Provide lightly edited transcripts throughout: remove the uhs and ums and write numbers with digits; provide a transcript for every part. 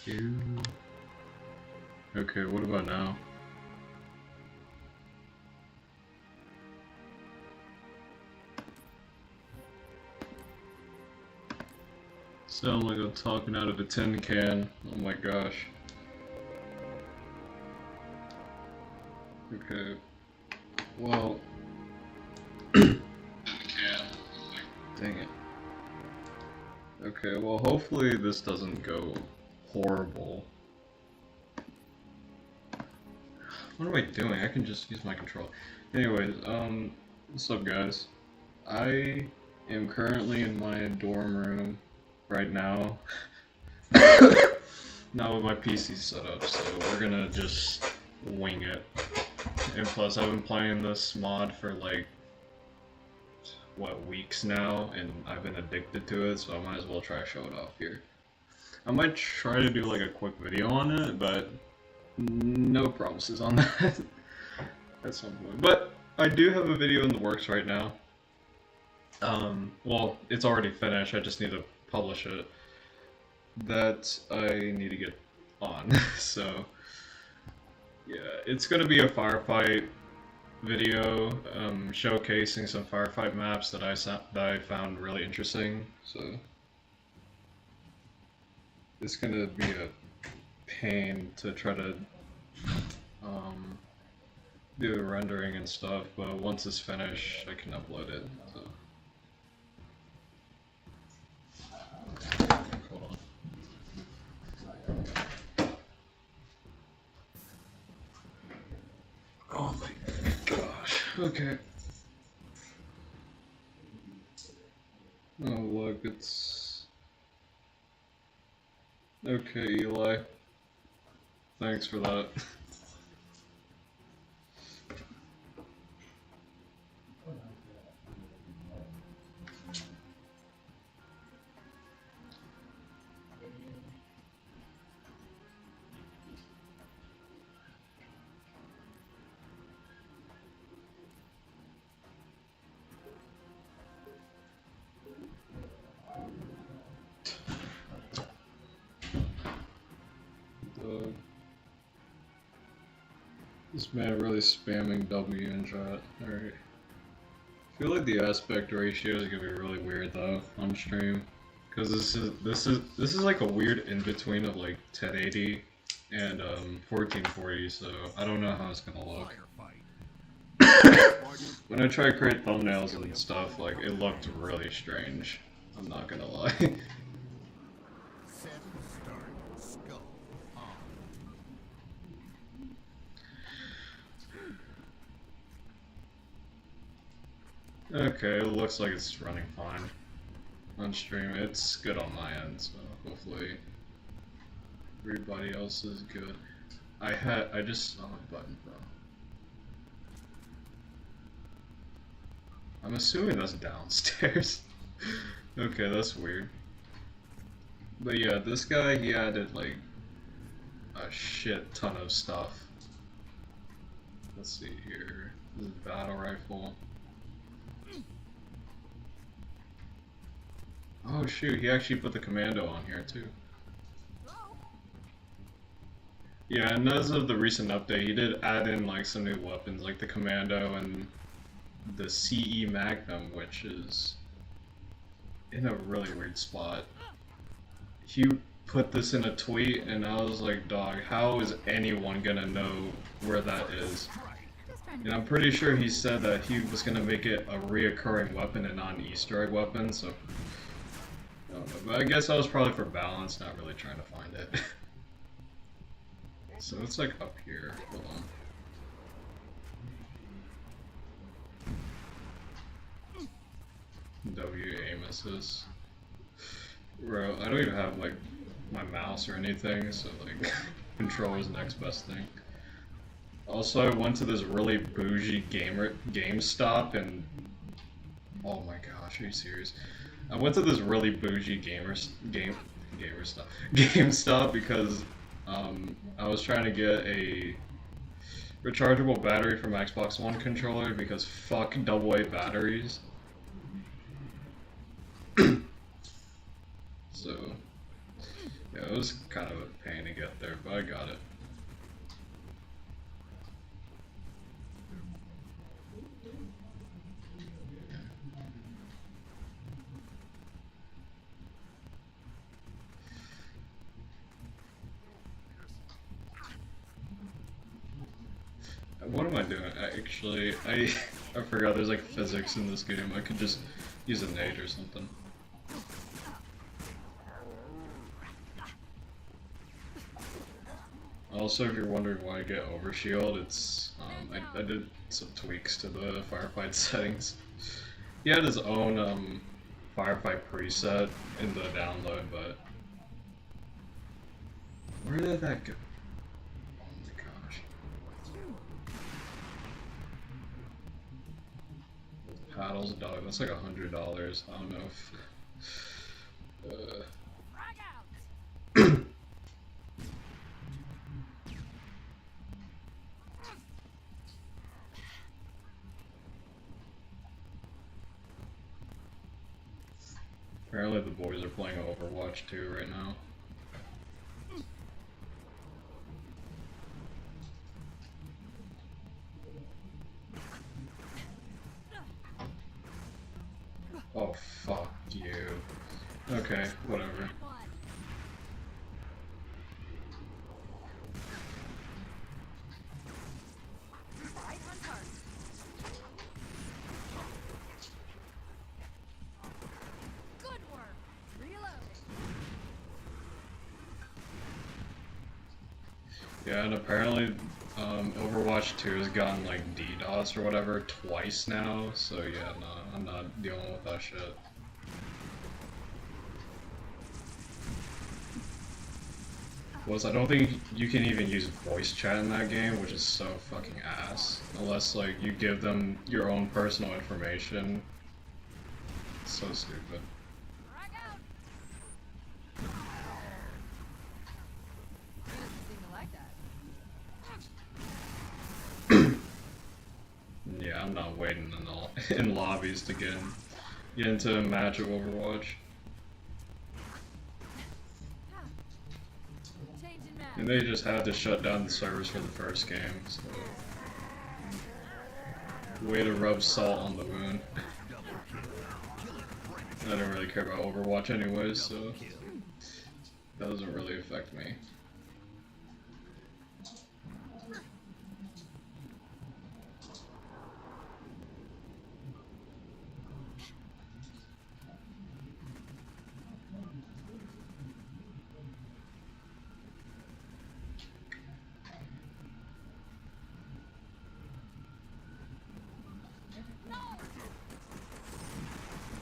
Ew. Okay, what about now? Sound like I'm talking out of a tin can. Oh my gosh. Okay. Well. Dang it. Okay, well, hopefully this doesn't go horrible. What am I doing? I can just use my control. Anyways, what's up, guys? I am currently in my dorm room right now. Not with my PC set up, so we're gonna just wing it. And plus, I've been playing this mod for like, what, weeks now, and I've been addicted to it, so I might as well try to show it off here. I might try to do like a quick video on it, but no promises on that at some point. But I do have a video in the works right now. Well, it's already finished, I just need to publish it. That I need to get on, so yeah, it's gonna be a firefight video, showcasing some firefight maps that I found really interesting, so it's gonna be a pain to try to do the rendering and stuff, but once it's finished, I can upload it. So. Hold on. Oh my gosh. Okay. Oh look, it's... Okay, Eli. Thanks for that. This man really spamming W in chat. Alright. I feel like the aspect ratio is gonna be really weird though on stream, because this is like a weird in between of like 1080 and 1440. So I don't know how it's gonna look. When I try to create thumbnails and stuff, like it looked really strange. I'm not gonna lie. Okay, it looks like it's running fine on stream. It's good on my end, so hopefully everybody else is good. I just saw a button, bro. I'm assuming that's downstairs. Okay, that's weird. But yeah, this guy, he added like a shit ton of stuff. Let's see here. This is battle rifle. Oh shoot, he actually put the commando on here too. Yeah, and as of the recent update, he did add in like some new weapons, like the commando and the CE Magnum, which is in a really weird spot. He put this in a tweet, and I was like, dog, how is anyone gonna know where that is? And I'm pretty sure he said that he was gonna make it a reoccurring weapon and not an Easter egg weapon, so... I don't know, but I guess I was probably for balance, not really trying to find it. So it's like up here, hold on. W aim assist. Bro, I don't even have like my mouse or anything, so like control is the next best thing. Also, I went to this really bougie GameStop and oh my gosh, are you serious? I went to this really bougie GameStop because I was trying to get a rechargeable battery for my Xbox One controller because fuck AA batteries. So Yeah, it was kind of a pain to get there, but I got it. What am I doing? Actually, I forgot there's like physics in this game. I could just use a nade or something. Also, if you're wondering why I get overshield, it's I did some tweaks to the firefight settings. He had his own firefight preset in the download, but where did that go? Oh my gosh! Paddles a dog. That's like $100. I don't know if. Apparently the boys are playing Overwatch 2 right now. Oh, fuck you. Okay, whatever. Yeah, and apparently Overwatch 2 has gotten like DDoS or whatever twice now, so yeah, no, I'm not dealing with that shit. Plus, I don't think you can even use voice chat in that game, which is so fucking ass. Unless like you give them your own personal information. It's so stupid. Yeah, I'm not waiting in lobbies to get into a match of Overwatch. And they just had to shut down the servers for the first game, so... Way to rub salt on the wound. I don't really care about Overwatch anyways, so... That doesn't really affect me.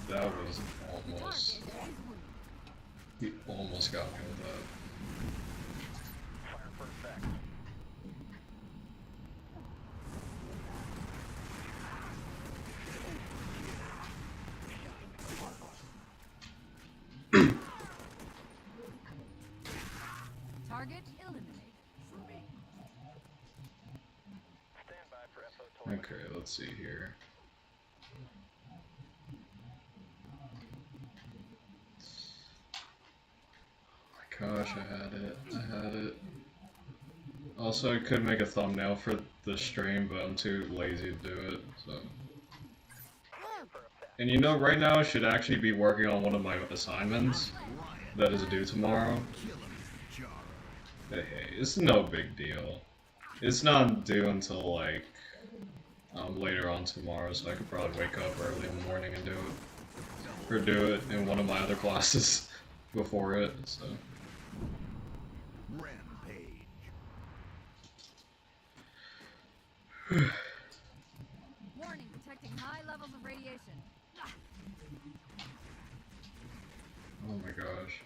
That was almost... He almost got me with that. Target eliminated. Okay, let's see here. Oh my gosh, I had it. I had it. Also, I could make a thumbnail for the stream, but I'm too lazy to do it, so... And you know, right now I should actually be working on one of my assignments that is due tomorrow. Hey, it's no big deal. It's not due until, like, later on tomorrow, so I could probably wake up early in the morning and do it. Or do it in one of my other classes before it, so... Warning, detecting high levels of radiation. Oh my gosh.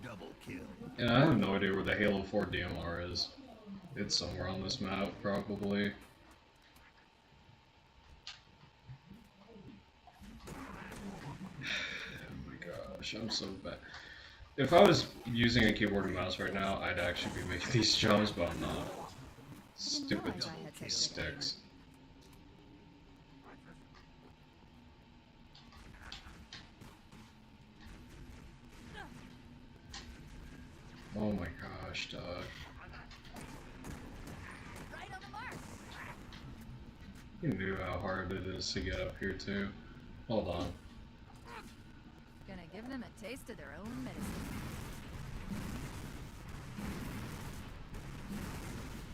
Double kill. And I have no idea where the Halo 4 DMR is. It's somewhere on this map, probably. Oh my gosh, I'm so bad. If I was using a keyboard and mouse right now, I'd actually be making these jumps, but I'm not. Stupid sticks. Oh my gosh, dog. Right on the mark. You knew how hard it is to get up here too. Hold on. Gonna give them a taste of their own medicine.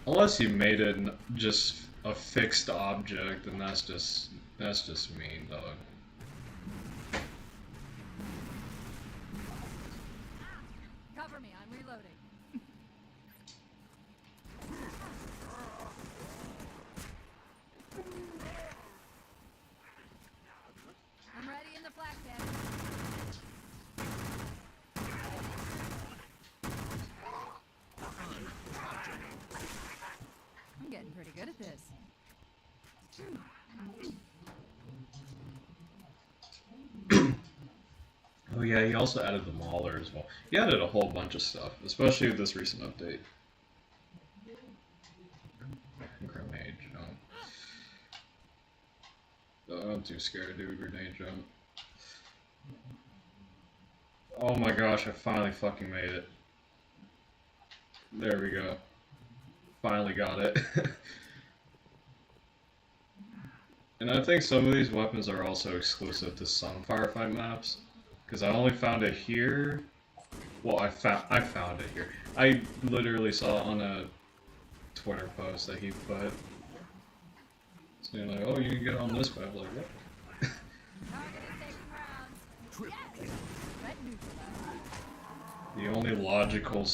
Unless you made it just a fixed object, and that's just mean, dog. Cover me, I'm reloading. I'm ready in the flak pit. I'm getting pretty good at this. Oh yeah, he also added the Mauler as well. He added a whole bunch of stuff, especially with this recent update. Grenade jump. Oh, I'm too scared to do a grenade jump. Oh my gosh, I finally fucking made it. There we go. Finally got it. And I think some of these weapons are also exclusive to some firefight maps. Because I only found it here. Well, I found it here. I literally saw on a Twitter post that he put. So you're like, oh, you can get on this map. Like, what? Target is taking rounds. Yes! Red neutral. The only logical,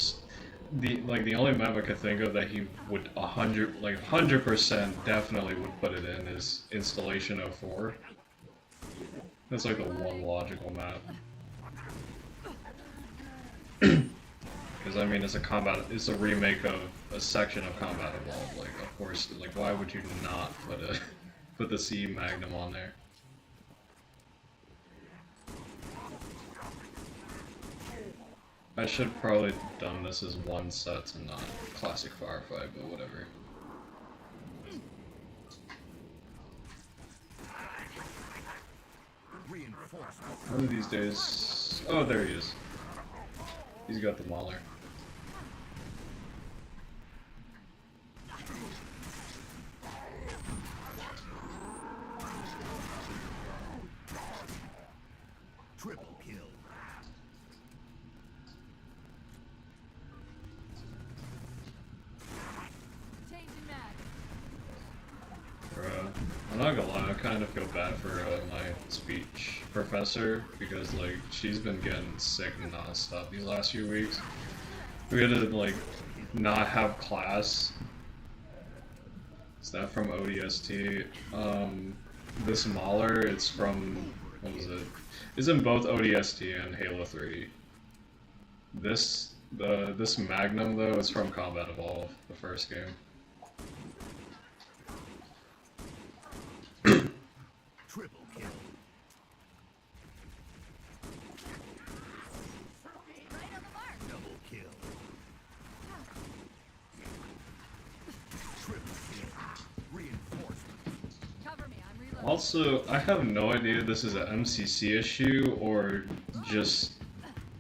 the only map I could think of that he would 100% definitely would put it in is Installation 04. That's like the one logical map. Because I mean, it's a remake of a section of Combat Evolved. Like, of course, like why would you not put the CE Magnum on there? I should probably have done this as one set and not classic firefight, but whatever. One of these days... Oh, there he is. He's got the Mauler. Triple kill. Changing mag. Bruh. I'm not gonna lie, I kind of feel bad for my speech professor, because like, she's been getting sick non-stop these last few weeks. We had to like, not have class. Is that from ODST? This Mauler, it's from, what was it? It's in both ODST and Halo 3. This Magnum though, is from Combat Evolved, the first game. Triple kill. Right on the mark. Double kill. Triple kill. Reinforcement. Cover me, I'm reloading. Also, I have no idea if this is an MCC issue or just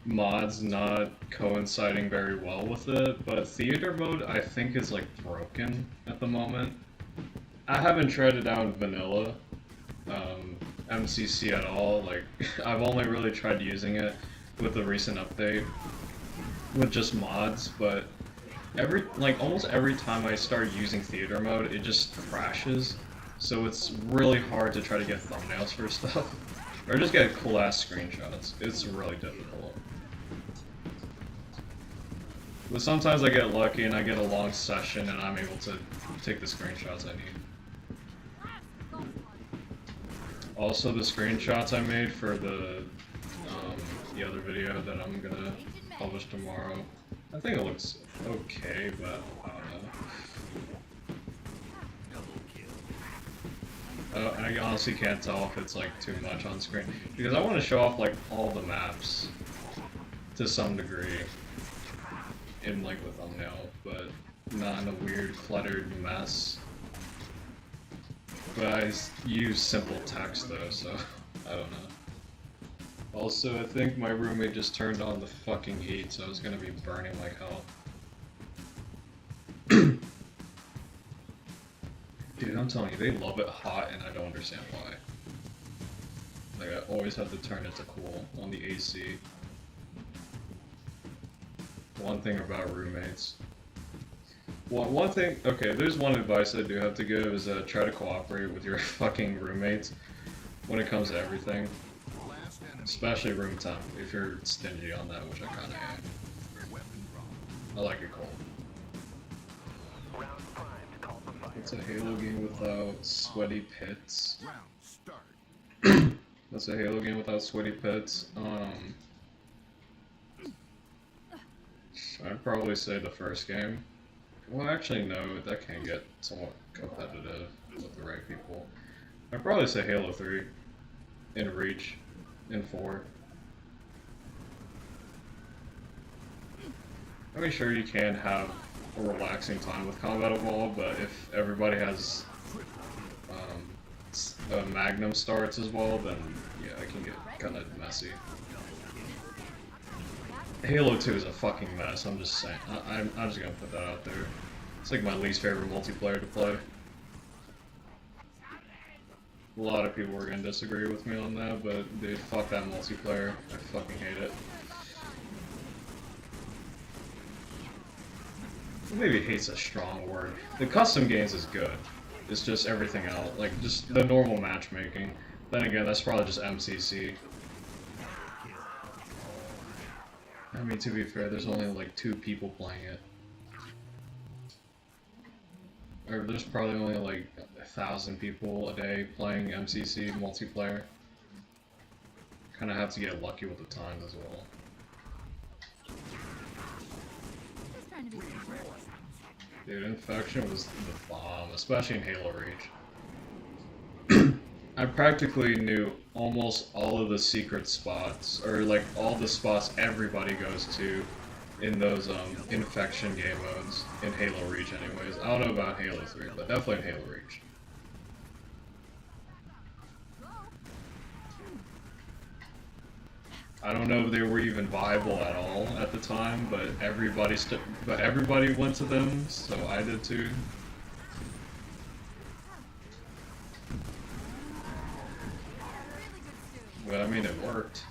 mods not coinciding very well with it, but theater mode I think is like broken at the moment. I haven't tried it out in vanilla MCC at all. Like, I've only really tried using it with the recent update with just mods, but almost every time I start using theater mode, it just crashes. So it's really hard to try to get thumbnails for stuff, or just get cool ass screenshots. It's really difficult. But sometimes I get lucky and I get a long session and I'm able to take the screenshots I need. Also, the screenshots I made for the other video that I'm gonna publish tomorrow, I think it looks okay, but I don't know. I honestly can't tell if it's like too much on screen, because I want to show off like all the maps to some degree in like the thumbnail, but not in a weird cluttered mess. But I use simple text though, so I don't know. Also, I think my roommate just turned on the fucking heat, so it's gonna be burning like hell. Dude, I'm telling you, they love it hot, and I don't understand why. Like, I always have to turn it to cool on the AC. One thing about roommates. One thing, okay, there's one advice I do have to give is try to cooperate with your fucking roommates when it comes to everything. Especially room temp, if you're stingy on that, which I kinda am. I like it cold. It's a Halo game without sweaty pits. That's a Halo game without sweaty pits. I'd probably say the first game. Well, actually, no, that can get somewhat competitive with the right people. I'd probably say Halo 3, in Reach, in 4. I mean, sure, you can have a relaxing time with Combat Evolved, but if everybody has Magnum starts as well, then yeah, it can get kind of messy. Halo 2 is a fucking mess, I'm just saying. I'm just gonna put that out there. It's like my least favorite multiplayer to play. A lot of people are gonna disagree with me on that, but dude, fuck that multiplayer. I fucking hate it. Maybe hate's a strong word. The custom games is good. It's just everything else, like just the normal matchmaking. Then again, that's probably just MCC. I mean, to be fair, there's only like 2 people playing it. Or there's probably only like 1,000 people a day playing MCC multiplayer. Kinda have to get lucky with the times as well. Dude, Infection was the bomb, especially in Halo Reach. I practically knew almost all of the secret spots, or like all the spots everybody goes to in those Infection game modes in Halo Reach anyways. I don't know about Halo 3, but definitely in Halo Reach. I don't know if they were even viable at all at the time, but everybody went to them, so I did too. But I mean, it worked.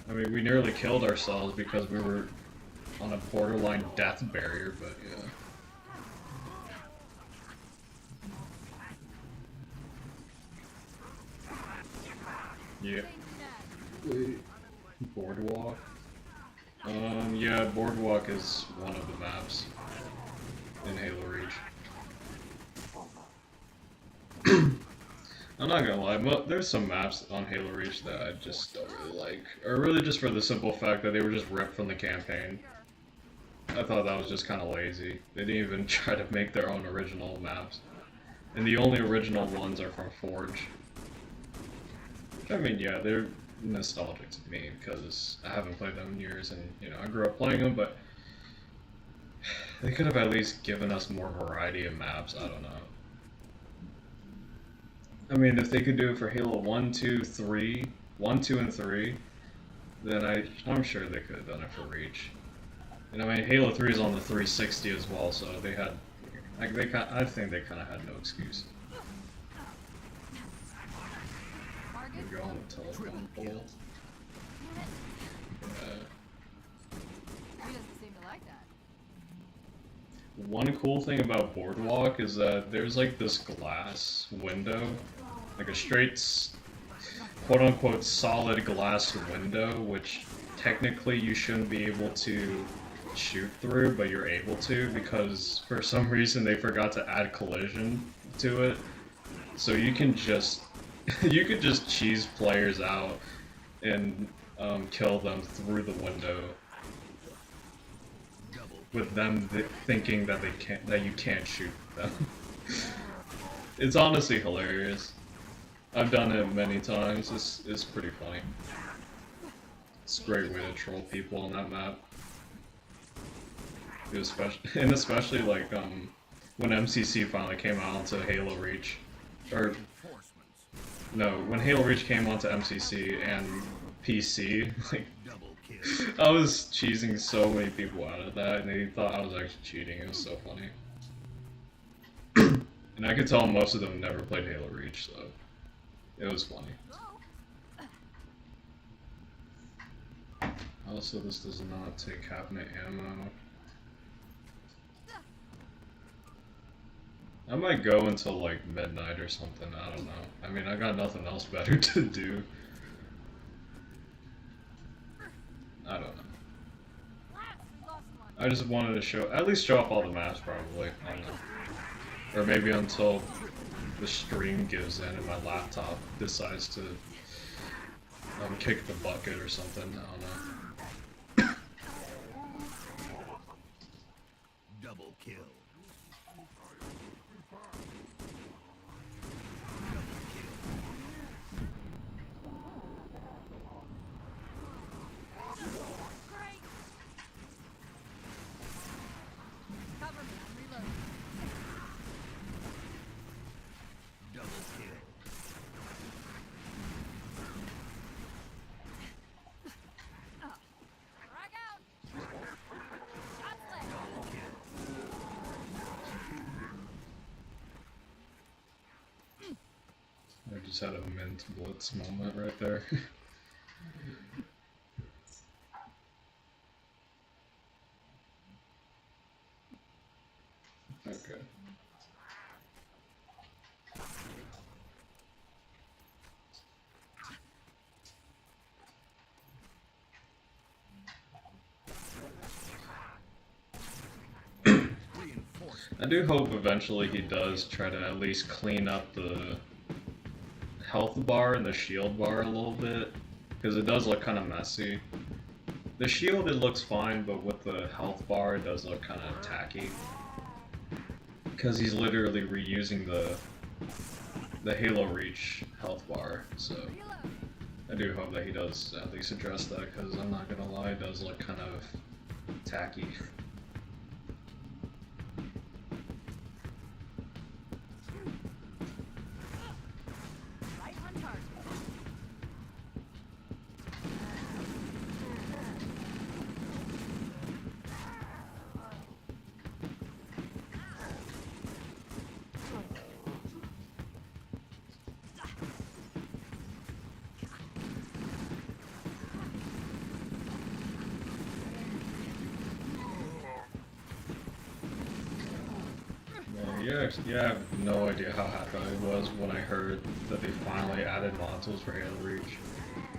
I mean, we nearly killed ourselves because we were on a borderline death barrier, but yeah. Yeah. Boardwalk? Yeah, Boardwalk is one of the maps in Halo Reach. I'm not gonna lie, but there's some maps on Halo Reach that I just don't really like. Or really just for the simple fact that they were just ripped from the campaign. I thought that was just kind of lazy. They didn't even try to make their own original maps. And the only original ones are from Forge. I mean, yeah, they're nostalgic to me because I haven't played them in years and, you know, I grew up playing them, but they could have at least given us more variety of maps, I don't know. I mean, if they could do it for Halo 1, 2, 3, 1, 2, and 3, then I'm sure they could have done it for Reach. And I mean, Halo 3 is on the 360 as well, so they had, like, I think they kind of had no excuse. We're going to telephone pole. One cool thing about Boardwalk is that there's like this glass window, like a straight, quote-unquote solid glass window, which technically you shouldn't be able to shoot through, but you're able to because for some reason they forgot to add collision to it. So you can just you could just cheese players out and kill them through the window, with them thinking that you can't shoot them. It's honestly hilarious. I've done it many times. It's pretty funny. It's a great way to troll people on that map. Especially like when MCC finally came out onto Halo Reach, or No, when Halo Reach came onto MCC and PC, like, Double kill. I was cheesing so many people out of that, and they thought I was actually cheating. It was so funny. And I could tell most of them never played Halo Reach, so it was funny. Also, this does not take cabinet ammo. I might go until like midnight or something, I don't know. I mean, I got nothing else better to do. I don't know. I just wanted to show, at least show off all the maps probably. I don't know. Or maybe until the stream gives in and my laptop decides to kick the bucket or something, I don't know. Double kill. Cover me, I'm reloading. Double kill. Frag out! Shots left! I just had a mint blitz moment right there. Okay. I do hope eventually he does try to at least clean up the health bar and the shield bar a little bit, because it does look kind of messy. The shield, it looks fine, but with the health bar, it does look kind of tacky. Because he's literally reusing the Halo Reach health bar, so I do hope that he does at least address that, because I'm not gonna lie, it does look kind of tacky. Right on target. Yeah, I have no idea how happy I was when I heard that they finally added modules for Halo Reach.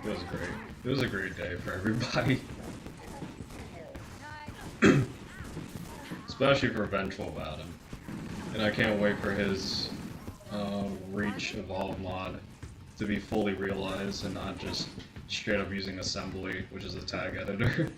It was great. It was a great day for everybody. Especially for Vengeful about him. And I can't wait for his Reach Evolve mod to be fully realized and not just straight up using assembly, which is a tag editor.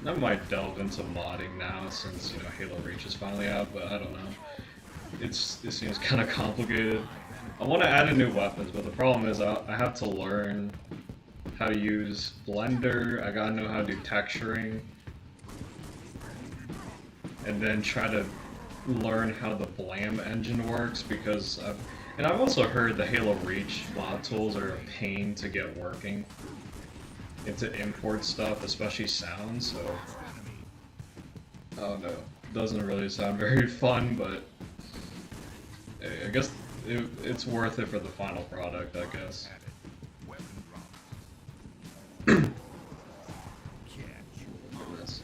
I might delve into modding now since, you know, Halo Reach is finally out, but I don't know. It seems kind of complicated. I want to add in new weapons, but the problem is I have to learn how to use Blender, I gotta know how to do texturing, and then try to learn how the Blam engine works, because I've also heard the Halo Reach mod tools are a pain to get working. And to import stuff, especially sound, so I don't know. Doesn't really sound very fun, but I guess it's worth it for the final product, I guess. Weapon drop. Catch. Yes.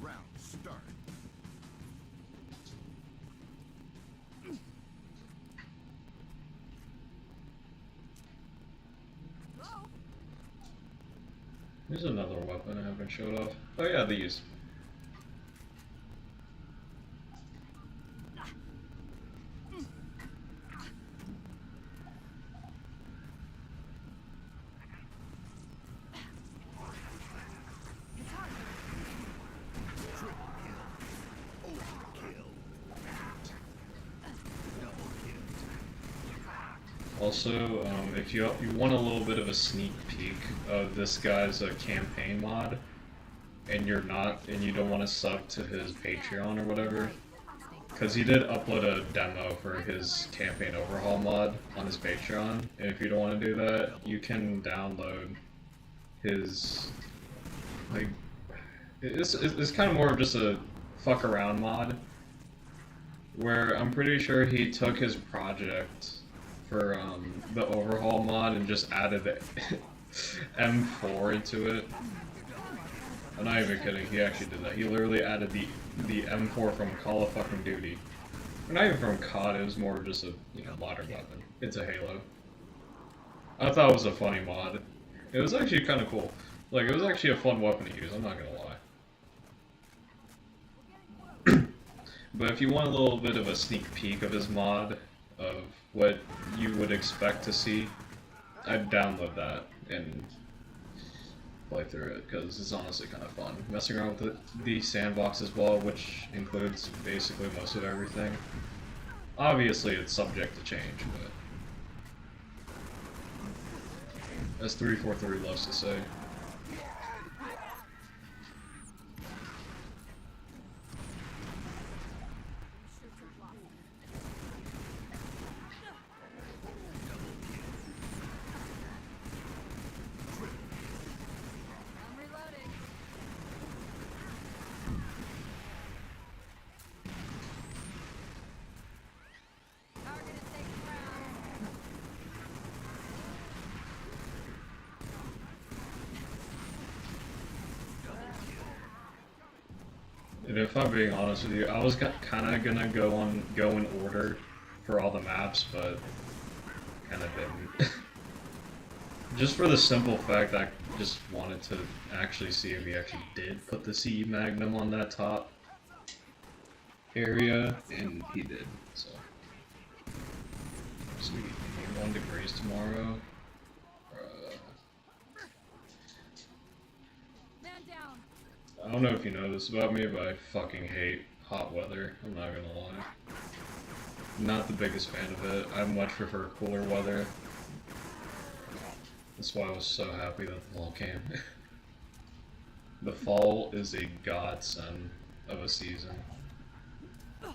Round start. There's another weapon I haven't showed off. Oh yeah, these. Triple kill. Overkill. Double kill. Also, if you want a little bit of a sneak peek of this guy's campaign mod, and you're not, and you don't want to sub to his Patreon or whatever, because he did upload a demo for his campaign overhaul mod on his Patreon, and if you don't want to do that, you can download his, like, it's kind of more of just a fuck around mod, where I'm pretty sure he took his project for the overhaul mod and just added the M4 into it. I'm not even kidding, he actually did that. He literally added the M4 from Call of fucking Duty. Or not even from COD, it was more just a, you know, modern weapon. It's a Halo. I thought it was a funny mod. It was actually kind of cool. Like, it was actually a fun weapon to use, I'm not gonna lie. But if you want a little bit of a sneak peek of his mod, of what you would expect to see, I'd download that and play through it, because it's honestly kind of fun. Messing around with the sandbox as well, which includes basically most of everything. Obviously it's subject to change, but as 343 loves to say. And if I'm being honest with you, I was kind of gonna go in order for all the maps, but kind of didn't. Just for the simple fact I just wanted to actually see if he actually did put the CE Magnum on that top area, and he did. So, sweet. 1 degrees tomorrow. I don't know if you know this about me, but I fucking hate hot weather. I'm not gonna lie. Not the biggest fan of it. I much prefer cooler weather. That's why I was so happy that the fall came. The fall is a godsend of a season. And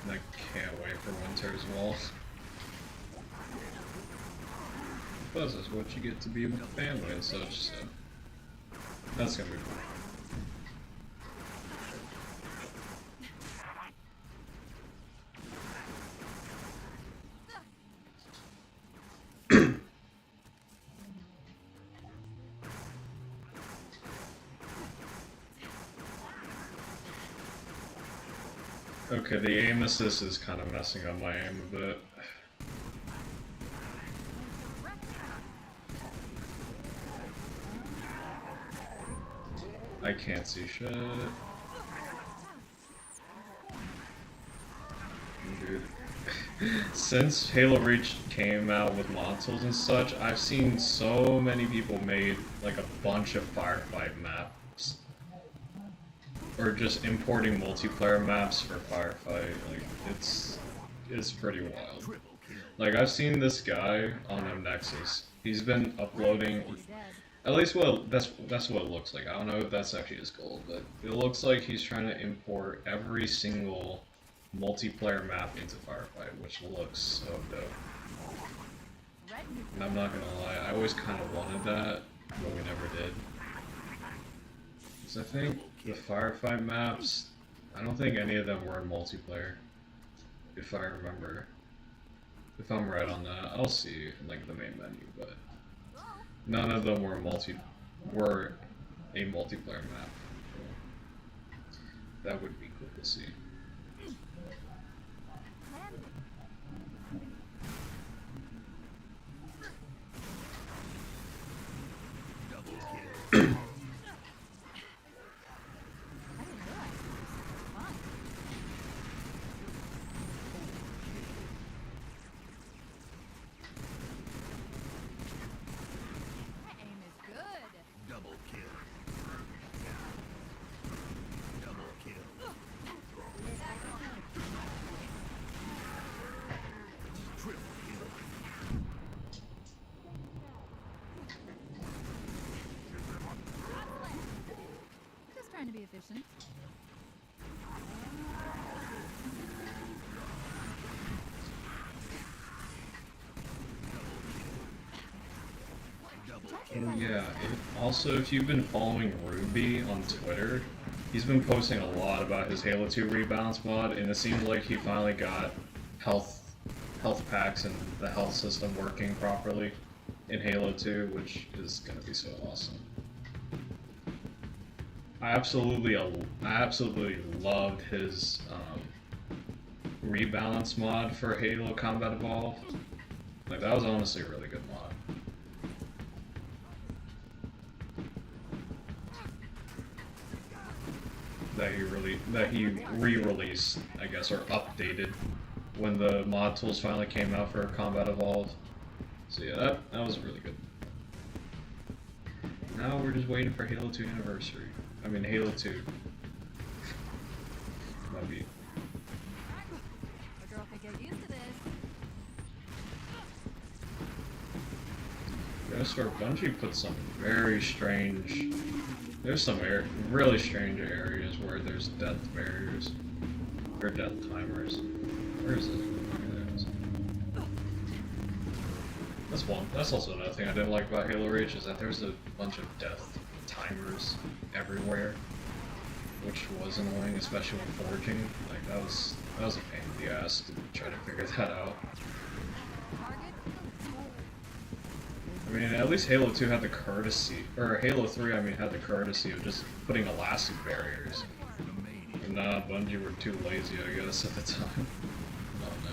I can't wait for winter as well. But this is what you get to be with family and such, so that's gonna be cool. Okay, the aim assist is kind of messing up my aim a bit. I can't see shit. Dude. Since Halo Reach came out with modules and such, I've seen so many people made like a bunch of firefight maps. Or just importing multiplayer maps for firefight. Like, it's pretty wild. Like, I've seen this guy on a Nexus. He's been uploading, at least that's what it looks like. I don't know if that's actually his goal, but it looks like he's trying to import every single multiplayer map into Firefight, which looks so dope. And I'm not gonna lie, I always kind of wanted that, but we never did. Because I think the Firefight maps, I don't think any of them were in multiplayer, if I remember. If I'm right on that, I'll see in like the main menu, but none of them were a multiplayer map. That would be cool to see. efficient. Oh yeah, also if you've been following Ruby on Twitter, he's been posting a lot about his Halo 2 rebalance mod, and it seems like he finally got health packs and the health system working properly in Halo 2, which is gonna be so awesome. I absolutely loved his rebalance mod for Halo Combat Evolved. Like, that was honestly a really good mod. That he re-released, I guess, or updated when the mod tools finally came out for Combat Evolved. So yeah, that was really good. Now we're just waiting for Halo 2 Anniversary. I mean, Halo 2. Might be. A girl could get used to this. Yeah, so Bungie put some very strange. There's some really strange areas where there's death barriers or death timers. Where is it? There it is. That's one. That's also another thing I didn't like about Halo Reach is that there's a bunch of death timers everywhere, which was annoying, especially when forging. Like that was a pain in the ass to try to figure that out. I mean, at least Halo 2 had the courtesy, or Halo 3, I mean, had the courtesy of just putting elastic barriers. And nah, Bungie were too lazy, I guess, at the time. Oh, no.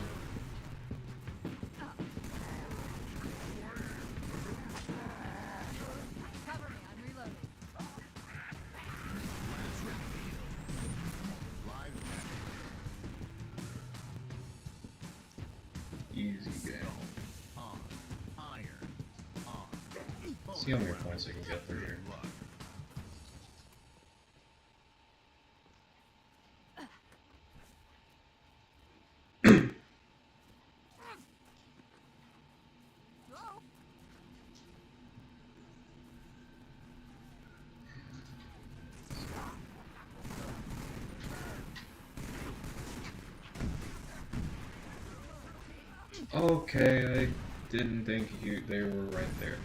Cover me, I'm reloading. Easy game. See how many points I can get through here. Okay, I didn't think they were right there.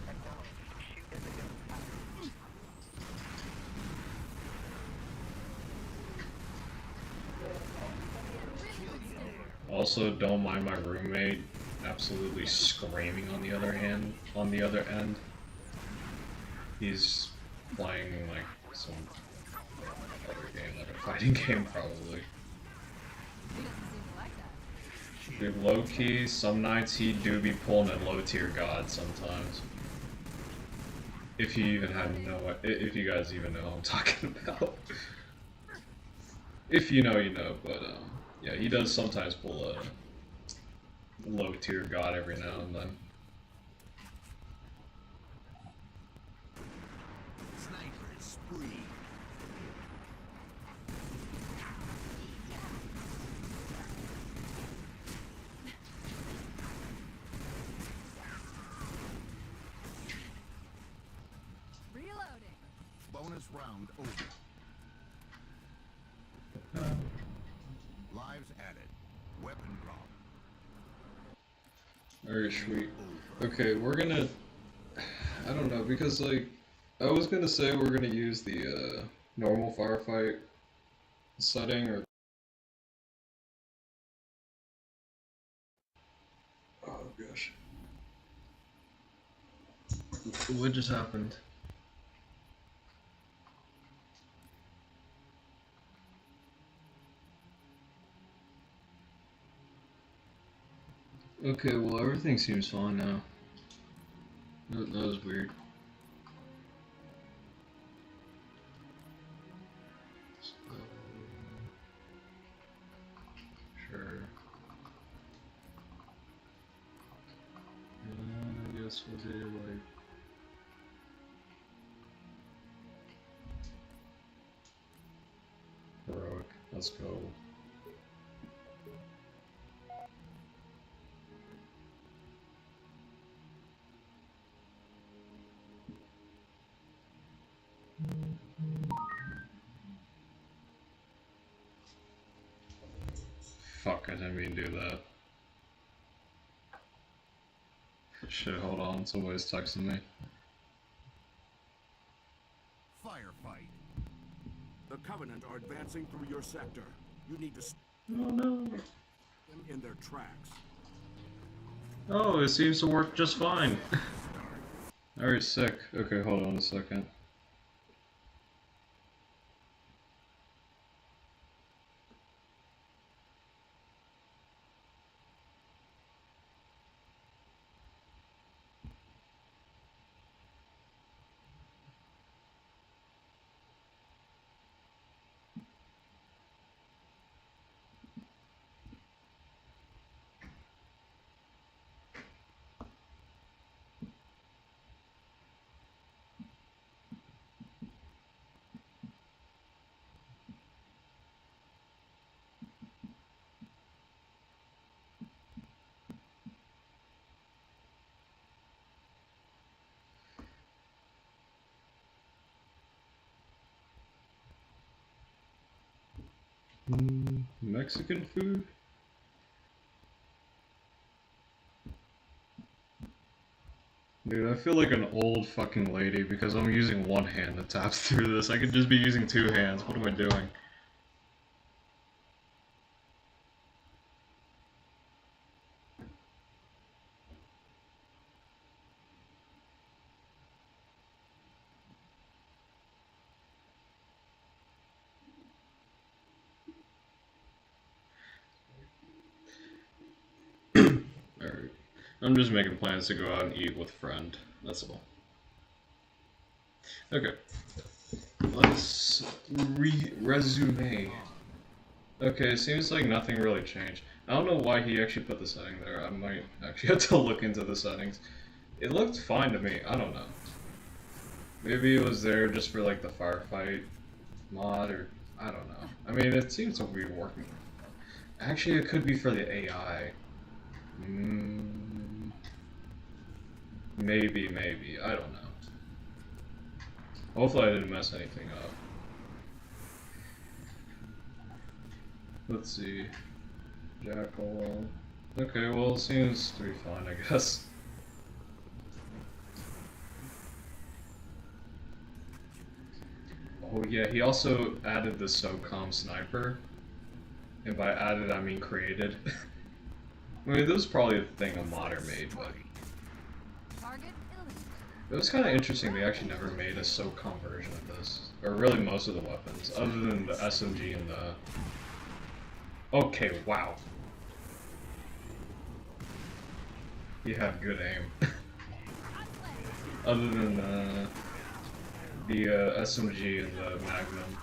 Also, don't mind my roommate absolutely screaming on the other end. He's playing like some other game, like a fighting game probably. He doesn't seem to like that. Dude, low key, some nights he do be pulling a low tier god sometimes. If you guys even know what I'm talking about. If you know, you know, but yeah, he does sometimes pull a low tier god every now and then. Sniper spree. Reloading. Bonus round over. Lives added. Weapon drop. Alright, sweet. Okay, we're gonna... I don't know, because, like, I was gonna say we're gonna use the, normal firefight setting, or... Oh, gosh. What just happened? Okay, well, everything seems fine now. That was weird. Sure. I guess we'll do, like... Heroic. Let's go. Fuck, I didn't mean to do that. Shit, hold on, somebody's texting me. Firefight. The Covenant are advancing through your sector. You need to stop Oh no. them in their tracks. Oh, it seems to work just fine. Alright, sick. Okay, hold on a second. Mexican food? Dude, I feel like an old fucking lady because I'm using one hand to tap through this. I could just be using two hands. What am I doing? Alright. I'm just making plans to go out and eat with a friend. That's all. Okay. Let's resume. Okay, it seems like nothing really changed. I don't know why he actually put the setting there. I might actually have to look into the settings. It looked fine to me. I don't know. Maybe it was there just for like the firefight mod, or I don't know. I mean, it seems to be working. Actually, it could be for the AI. Maybe. I don't know. Hopefully I didn't mess anything up. Let's see. Jackal. Okay, well, it seems to be fine, I guess. Oh yeah, he also added the SOCOM sniper. And by added, I mean created. I mean, this was probably a thing a modder made, but... It was kind of interesting they actually never made a SOCOM version of this. Or really most of the weapons, other than the SMG and the... Okay, wow. You have good aim. Other than the SMG and the Magnum.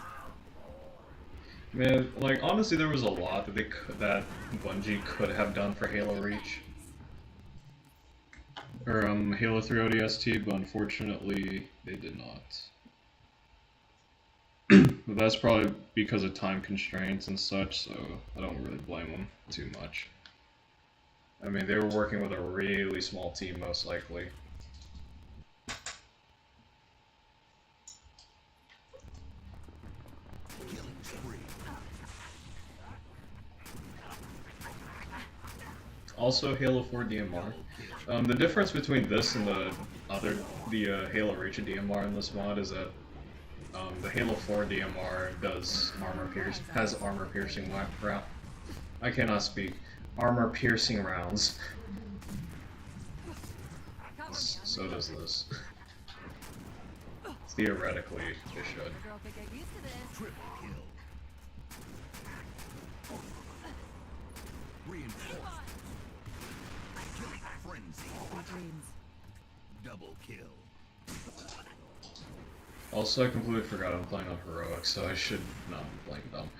Man, like, honestly there was a lot that Bungie could have done for Halo Reach. Or Halo 3 ODST, but unfortunately they did not. But that's probably because of time constraints and such, so I don't really blame them too much. I mean, they were working with a really small team, most likely. Also, Halo 4 DMR. The difference between this and the Halo Reach DMR in this mod is that the Halo 4 DMR has armor piercing round. I cannot speak. Armor piercing rounds. So does this. Theoretically, it should. Triple kill. Reinforced. Killing frenzy. Double kill. Also, I completely forgot I'm playing on heroic, so I should not be playing them.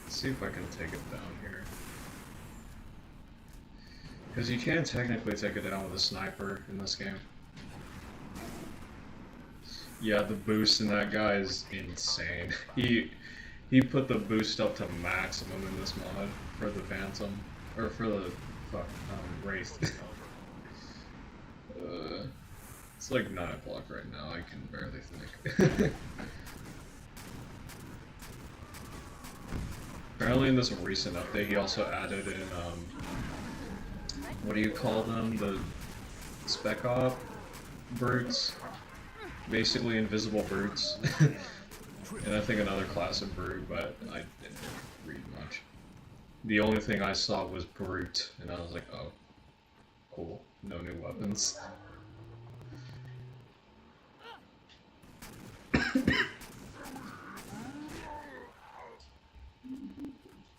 Let's see if I can take it down here. Because you can technically take it down with a sniper in this game. Yeah, the boost in that guy is insane. He put the boost up to maximum in this mod for the Phantom, or for the Wraith. It's like 9 o'clock right now, I can barely think. Apparently in this recent update he also added in, what do you call them? The spec op brutes? Basically invisible brutes. And I think another class of brute, but I didn't read much. The only thing I saw was brute, and I was like, oh, cool, no new weapons.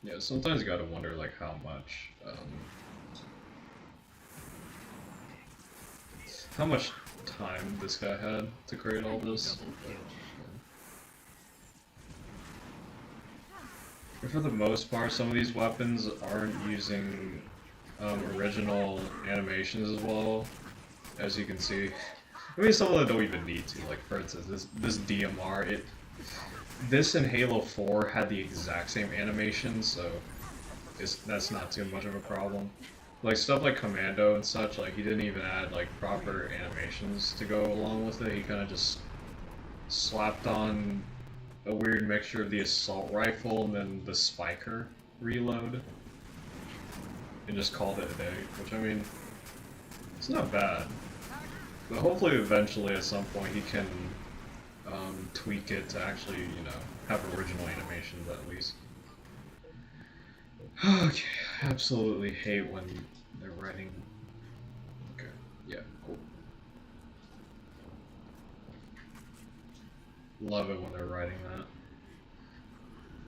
Yeah, sometimes you gotta wonder like how much time this guy had to create all this. But for the most part, some of these weapons aren't using original animations as well, as you can see. I mean, some of them don't even need to. Like, for instance, this DMR, this and Halo 4 had the exact same animation, so that's not too much of a problem. Like, stuff like Commando and such, like, he didn't even add, like, proper animations to go along with it. He kind of just slapped on a weird mixture of the assault rifle and then the spiker reload, and just called it a day, which, I mean, it's not bad. But hopefully eventually at some point he can tweak it to actually, you know, have original animations at least. Okay, I absolutely hate when they're writing. Okay, yeah, cool. Love it when they're writing that.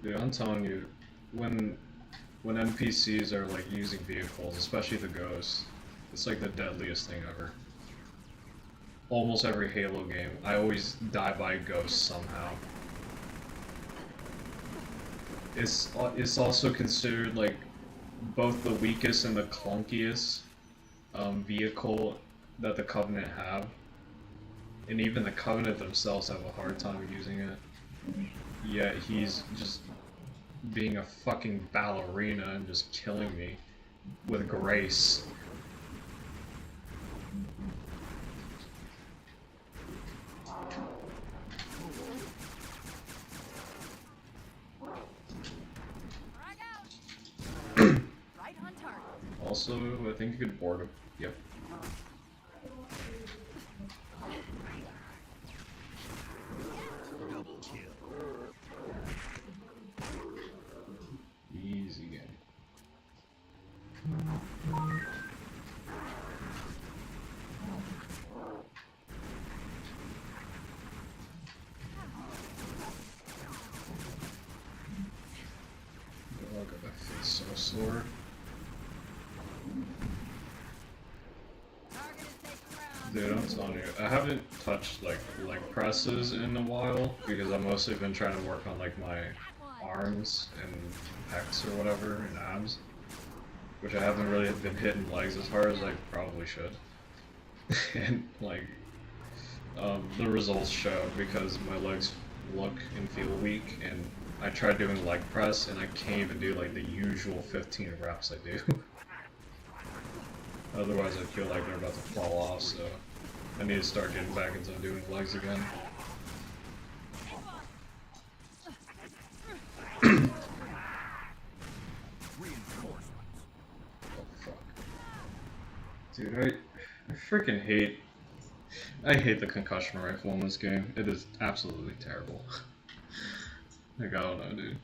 Dude, I'm telling you, when NPCs are like using vehicles, especially the ghosts, it's like the deadliest thing ever. Almost every Halo game, I always die by a ghost somehow. It's also considered like both the weakest and the clunkiest vehicle that the Covenant have, and even the Covenant themselves have a hard time using it. Yet he's just being a fucking ballerina and just killing me with grace. Also, I think you could board him. Yep. Easy game. Oh god, my face so sore. Dude, I'm telling you, I haven't touched like leg presses in a while because I've mostly been trying to work on like my arms and pecs or whatever and abs, which I haven't really been hitting legs as hard as I probably should. And like, the results show because my legs look and feel weak, and I tried doing leg press and I can't even do like the usual 15 reps I do. Otherwise I feel like they're about to fall off, so I need to start getting back into doing legs again. Oh fuck. Dude, I freaking hate... I hate the concussion rifle in this game. It is absolutely terrible. Like, I don't know, dude.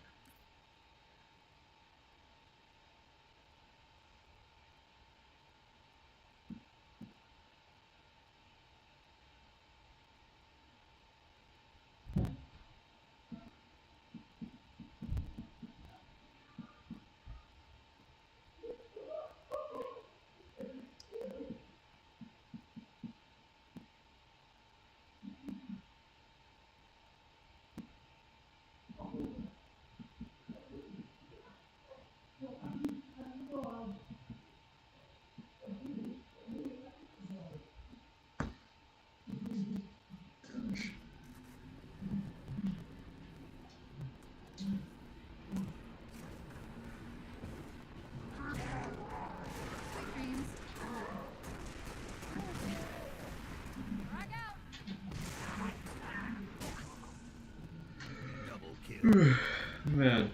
Man,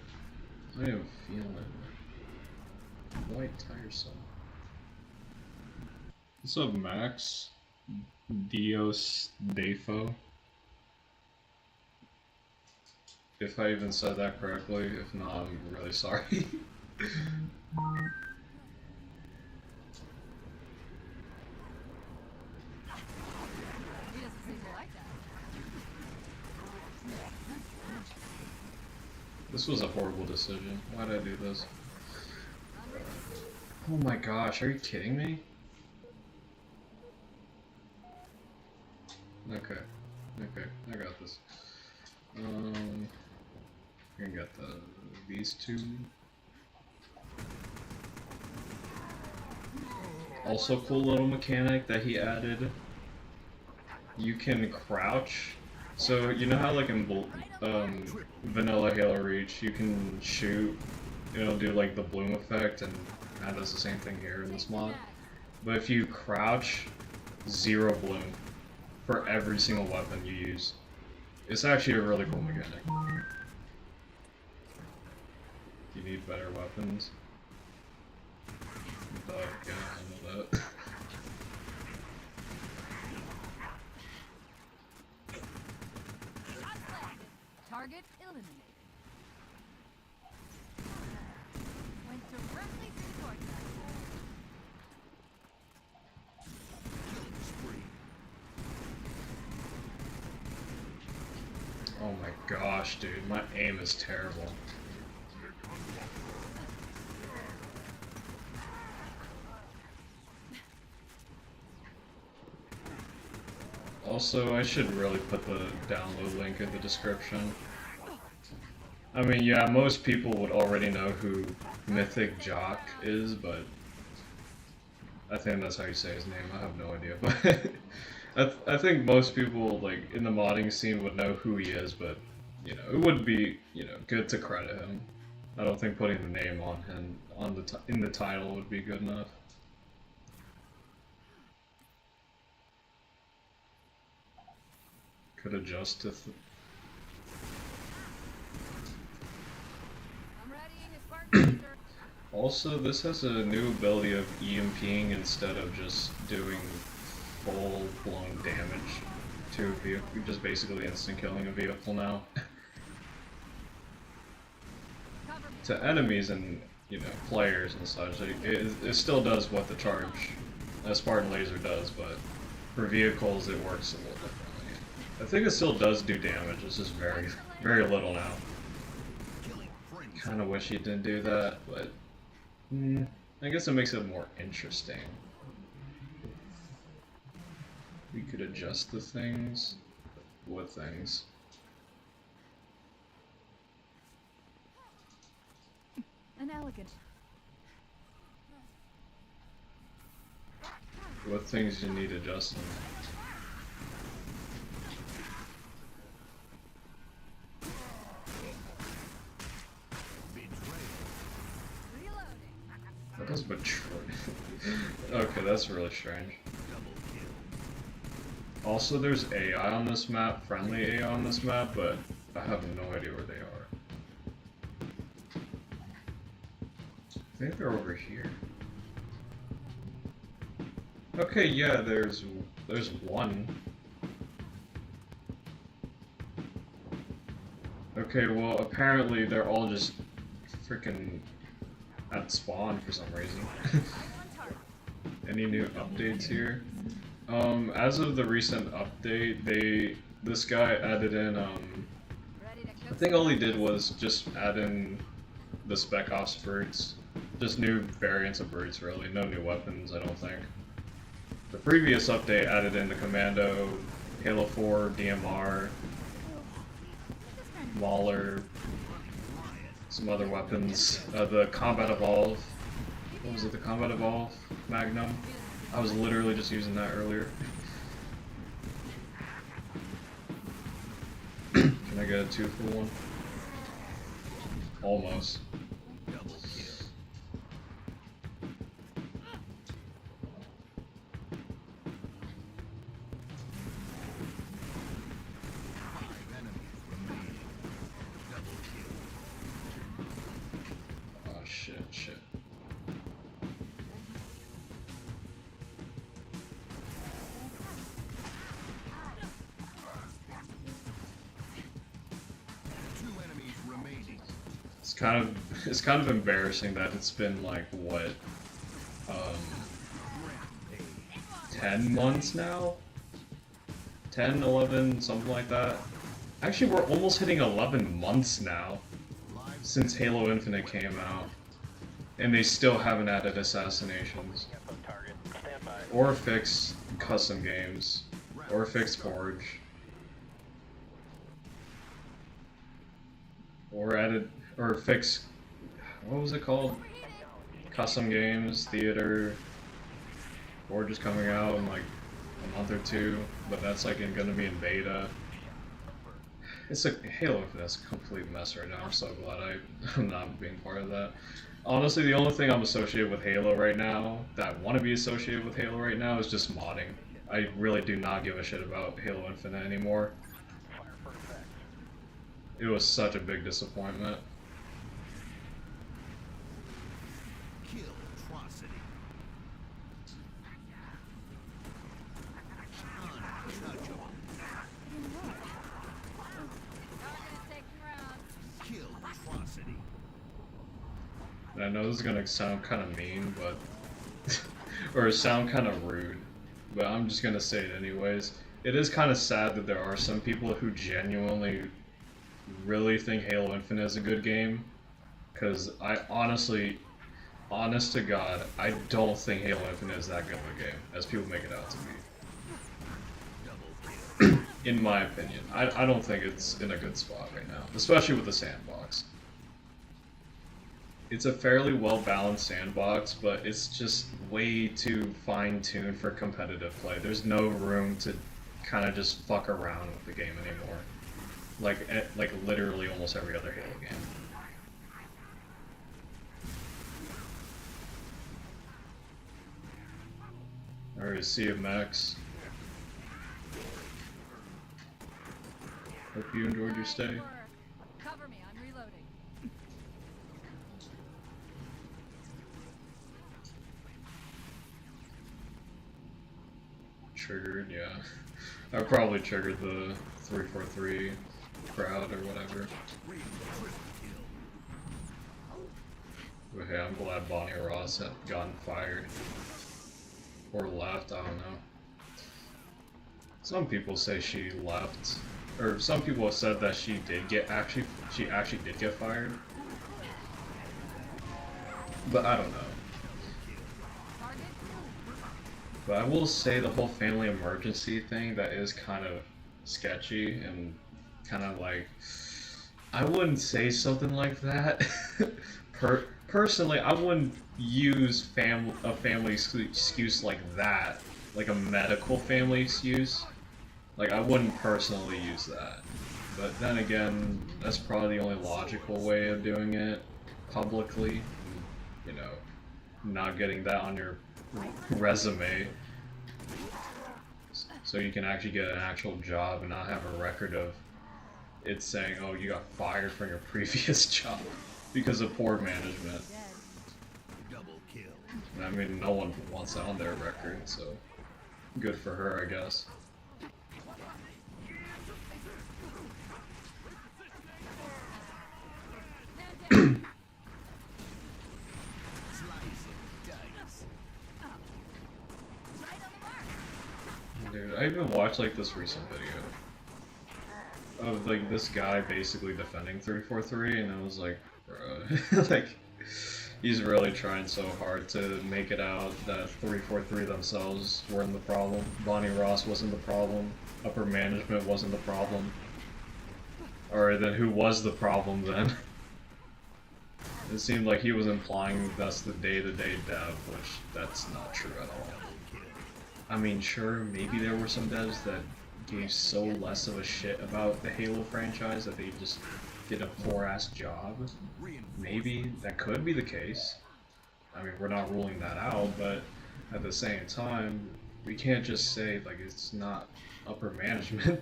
I am feeling quite tiresome. What's up, Max? Dios Defo. If I even said that correctly, if not, I'm really sorry. He doesn't seem to like that. This was a horrible decision. Why did I do this? Oh my gosh, are you kidding me? Okay. Okay, I got this. I can get these two. Also cool little mechanic that he added. You can crouch. So you know how like in vanilla Halo Reach you can shoot, it'll do like the bloom effect, and that does the same thing here in this mod. But if you crouch, 0 bloom for every single weapon you use. It's actually a really cool mechanic. You need better weapons. But yeah, I know that. Target eliminated. Went directly through the cortex. Oh my gosh, dude, my aim is terrible. Also, I should really put the download link in the description. I mean, yeah, most people would already know who MythicJaqui is, but I think that's how you say his name. I have no idea, but I think most people like in the modding scene would know who he is, but you know, it would be, you know, good to credit him. I don't think putting the name on him in the title would be good enough. Could adjust to. I'm readying a Spartan. Also, this has a new ability of EMPing instead of just doing full-blown damage to a vehicle. You're just basically instant killing a vehicle now. To enemies and, you know, players and such, it still does what the charge, a Spartan laser does, but for vehicles it works a little differently. I think it still does do damage, it's just very, very little now. Kinda wish he didn't do that, but I guess it makes it more interesting. We could adjust the things. What things? An elegant. What things you need adjusting? That does betray. Okay, that's really strange. Also, there's AI on this map, friendly AI on this map, but I have no idea where they are. I think they're over here. Okay, yeah, there's one. Okay, well, apparently they're all just freaking at spawn for some reason. Any new updates here? As of the recent update, this guy added in, I think all he did was just add in the Spec Ops birds. Just new variants of birds, really. No new weapons, I don't think. The previous update added in the Commando, Halo 4, DMR, Mauler, some other weapons. The Combat Evolve. What was it? The Combat Evolve Magnum? I was literally just using that earlier. Can I get a 2 for 1? Almost. it's kind of embarrassing that it's been like what 10 months now? 10, 11, something like that. Actually, we're almost hitting 11 months now since Halo Infinite came out. And they still haven't added assassinations. Or fixed custom games. Or fixed Forge. Or fixed, what was it called? Custom games, theater. Forge is coming out in like a month or two, but that's like gonna be in beta. It's a Halo Infinite's a complete mess right now. I'm so glad I'm not being part of that. Honestly, the only thing I'm associated with Halo right now, that I want to be associated with Halo right now, is just modding. I really do not give a shit about Halo Infinite anymore. It was such a big disappointment. I know this is gonna sound kind of mean, but or sound kind of rude, but I'm just gonna say it anyways. It is kind of sad that there are some people who genuinely really think Halo Infinite is a good game, because I honestly, honest to God, I don't think Halo Infinite is that good of a game as people make it out to be. In my opinion, I don't think it's in a good spot right now, especially with the sandbox. It's a fairly well-balanced sandbox, but it's just way too fine-tuned for competitive play. There's no room to kind of just fuck around with the game anymore. Like literally almost every other Halo game. Alright, Sea of Max. Hope you enjoyed your stay. Cover me, I'm reloading. Triggered, yeah. I probably triggered the 343 crowd or whatever. But hey, I'm glad Bonnie Ross had gotten fired. Or left, I don't know. Some people say she left. Or some people have said that she actually did get fired. But I don't know. But I will say the whole family emergency thing, that is kind of sketchy and kind of like, I wouldn't say something like that. Personally, I wouldn't use a family excuse like that, like a medical family excuse. Like, I wouldn't personally use that. But then again, that's probably the only logical way of doing it publicly. You know, not getting that on your resume, so you can actually get an actual job and not have a record of it saying, oh, you got fired from your previous job because of poor management. And I mean, no one wants that on their record, so good for her, I guess. Dude, I even watched like this recent video of like this guy basically defending 343, and I was like, bro, like, he's really trying so hard to make it out that 343 themselves weren't the problem. Bonnie Ross wasn't the problem. Upper management wasn't the problem. Or then who was the problem then? It seemed like he was implying that's the day-to-day dev, which that's not true at all. I mean, sure, maybe there were some devs that gave so less of a shit about the Halo franchise that they just did a poor-ass job. Maybe that could be the case. I mean, we're not ruling that out, but at the same time, we can't just say, like, it's not upper management.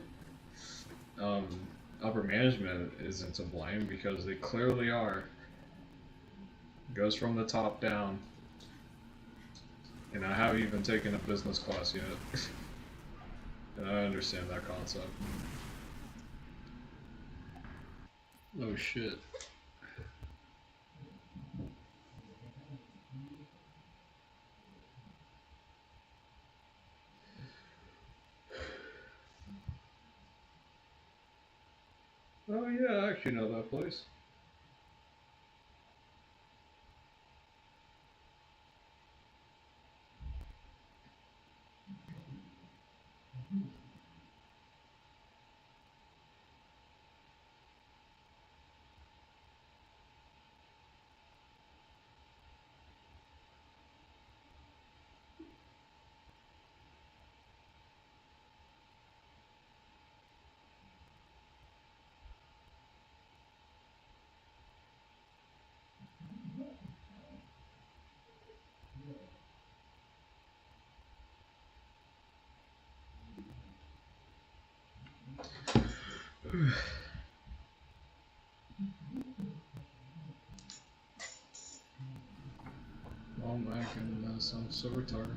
Upper management isn't to blame, because they clearly are. It goes from the top down. And I haven't even taken a business class yet. And I understand that concept. Oh shit. Oh yeah, I actually know that place. Oh my goodness, I'm so retarded.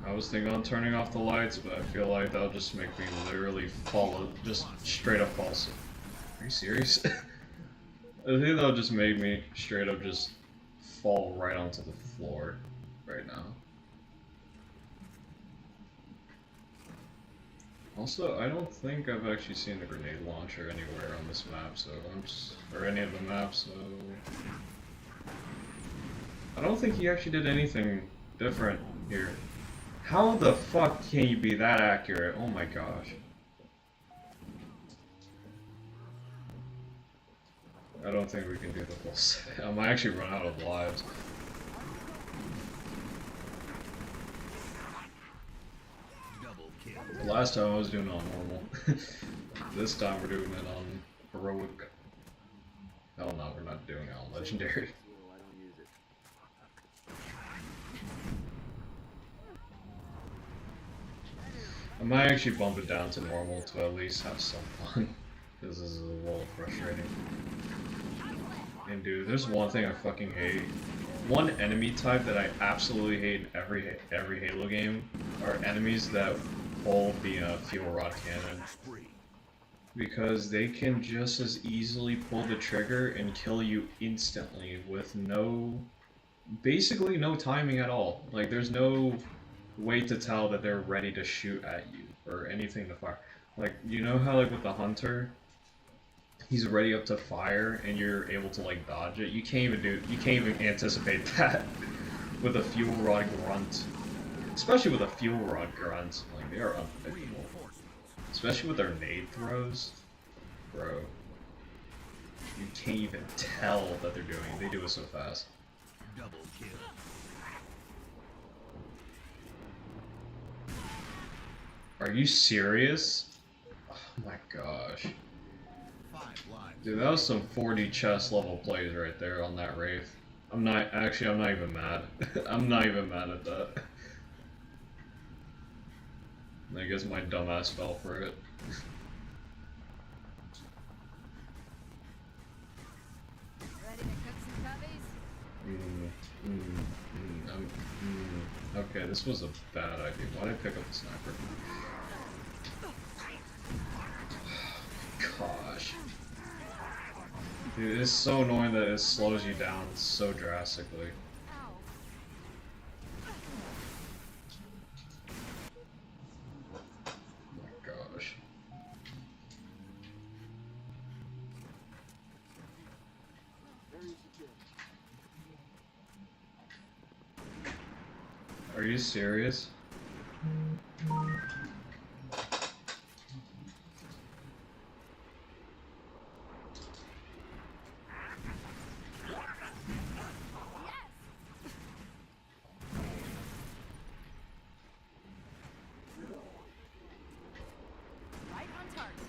I was thinking on turning off the lights, but I feel like that'll just make me literally fall, just straight up fall asleep. Are you serious? I think that'll just make me straight up just fall right onto the floor right now. Also, I don't think I've actually seen a grenade launcher anywhere on this map, so or any of the maps, so I don't think he actually did anything different here. How the fuck can you be that accurate? Oh my gosh. I don't think we can do the full set. I might actually run out of lives. The last time I was doing it on normal. This time we're doing it on heroic. Hell no, we're not doing it on legendary. I might actually bump it down to normal to at least have some fun. Because this is a little frustrating. And dude, there's one thing I fucking hate. One enemy type that I absolutely hate in every Halo game are enemies that hold the fuel rod cannon. Because they can just as easily pull the trigger and kill you instantly with basically no timing at all. Like there's no way to tell that they're ready to shoot at you or anything to fire. Like, you know how like with the hunter, he's ready up to fire and you're able to like dodge it? You can't even anticipate that with a fuel rod grunt. Especially with a fuel rod grunt, like they are unpredictable. Especially with their nade throws. Bro. You can't even tell that they're doing it. They do it so fast. Double kill. Are you serious? Oh my gosh. Dude, that was some 4D chess level plays right there on that Wraith. I'm not even mad. I'm not even mad at that. I guess my dumbass fell for it. Ready to cook some cubbies? Okay, this was a bad idea. Why did I pick up the sniper? Gosh. Dude, it's so annoying that it slows you down so drastically. Oh my gosh. Are you serious? Right on target.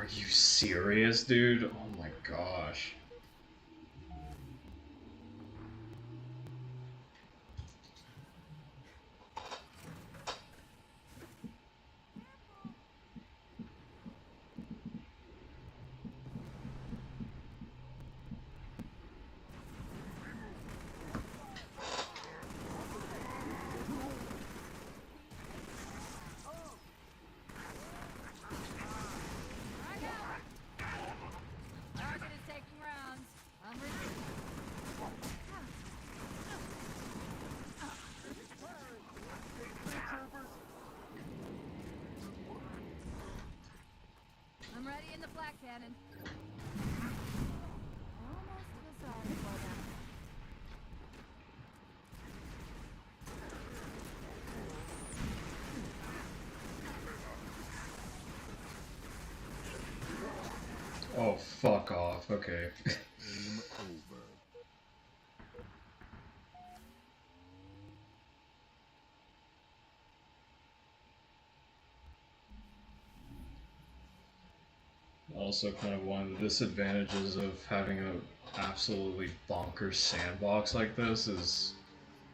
Are you serious, dude? Oh my gosh. Target is taking rounds. I'm ready. I'm ready in the flak cannon. I almost feel sorry for them. Oh, fuck off. Okay. Game over. Also, kind of one of the disadvantages of having an absolutely bonkers sandbox like this is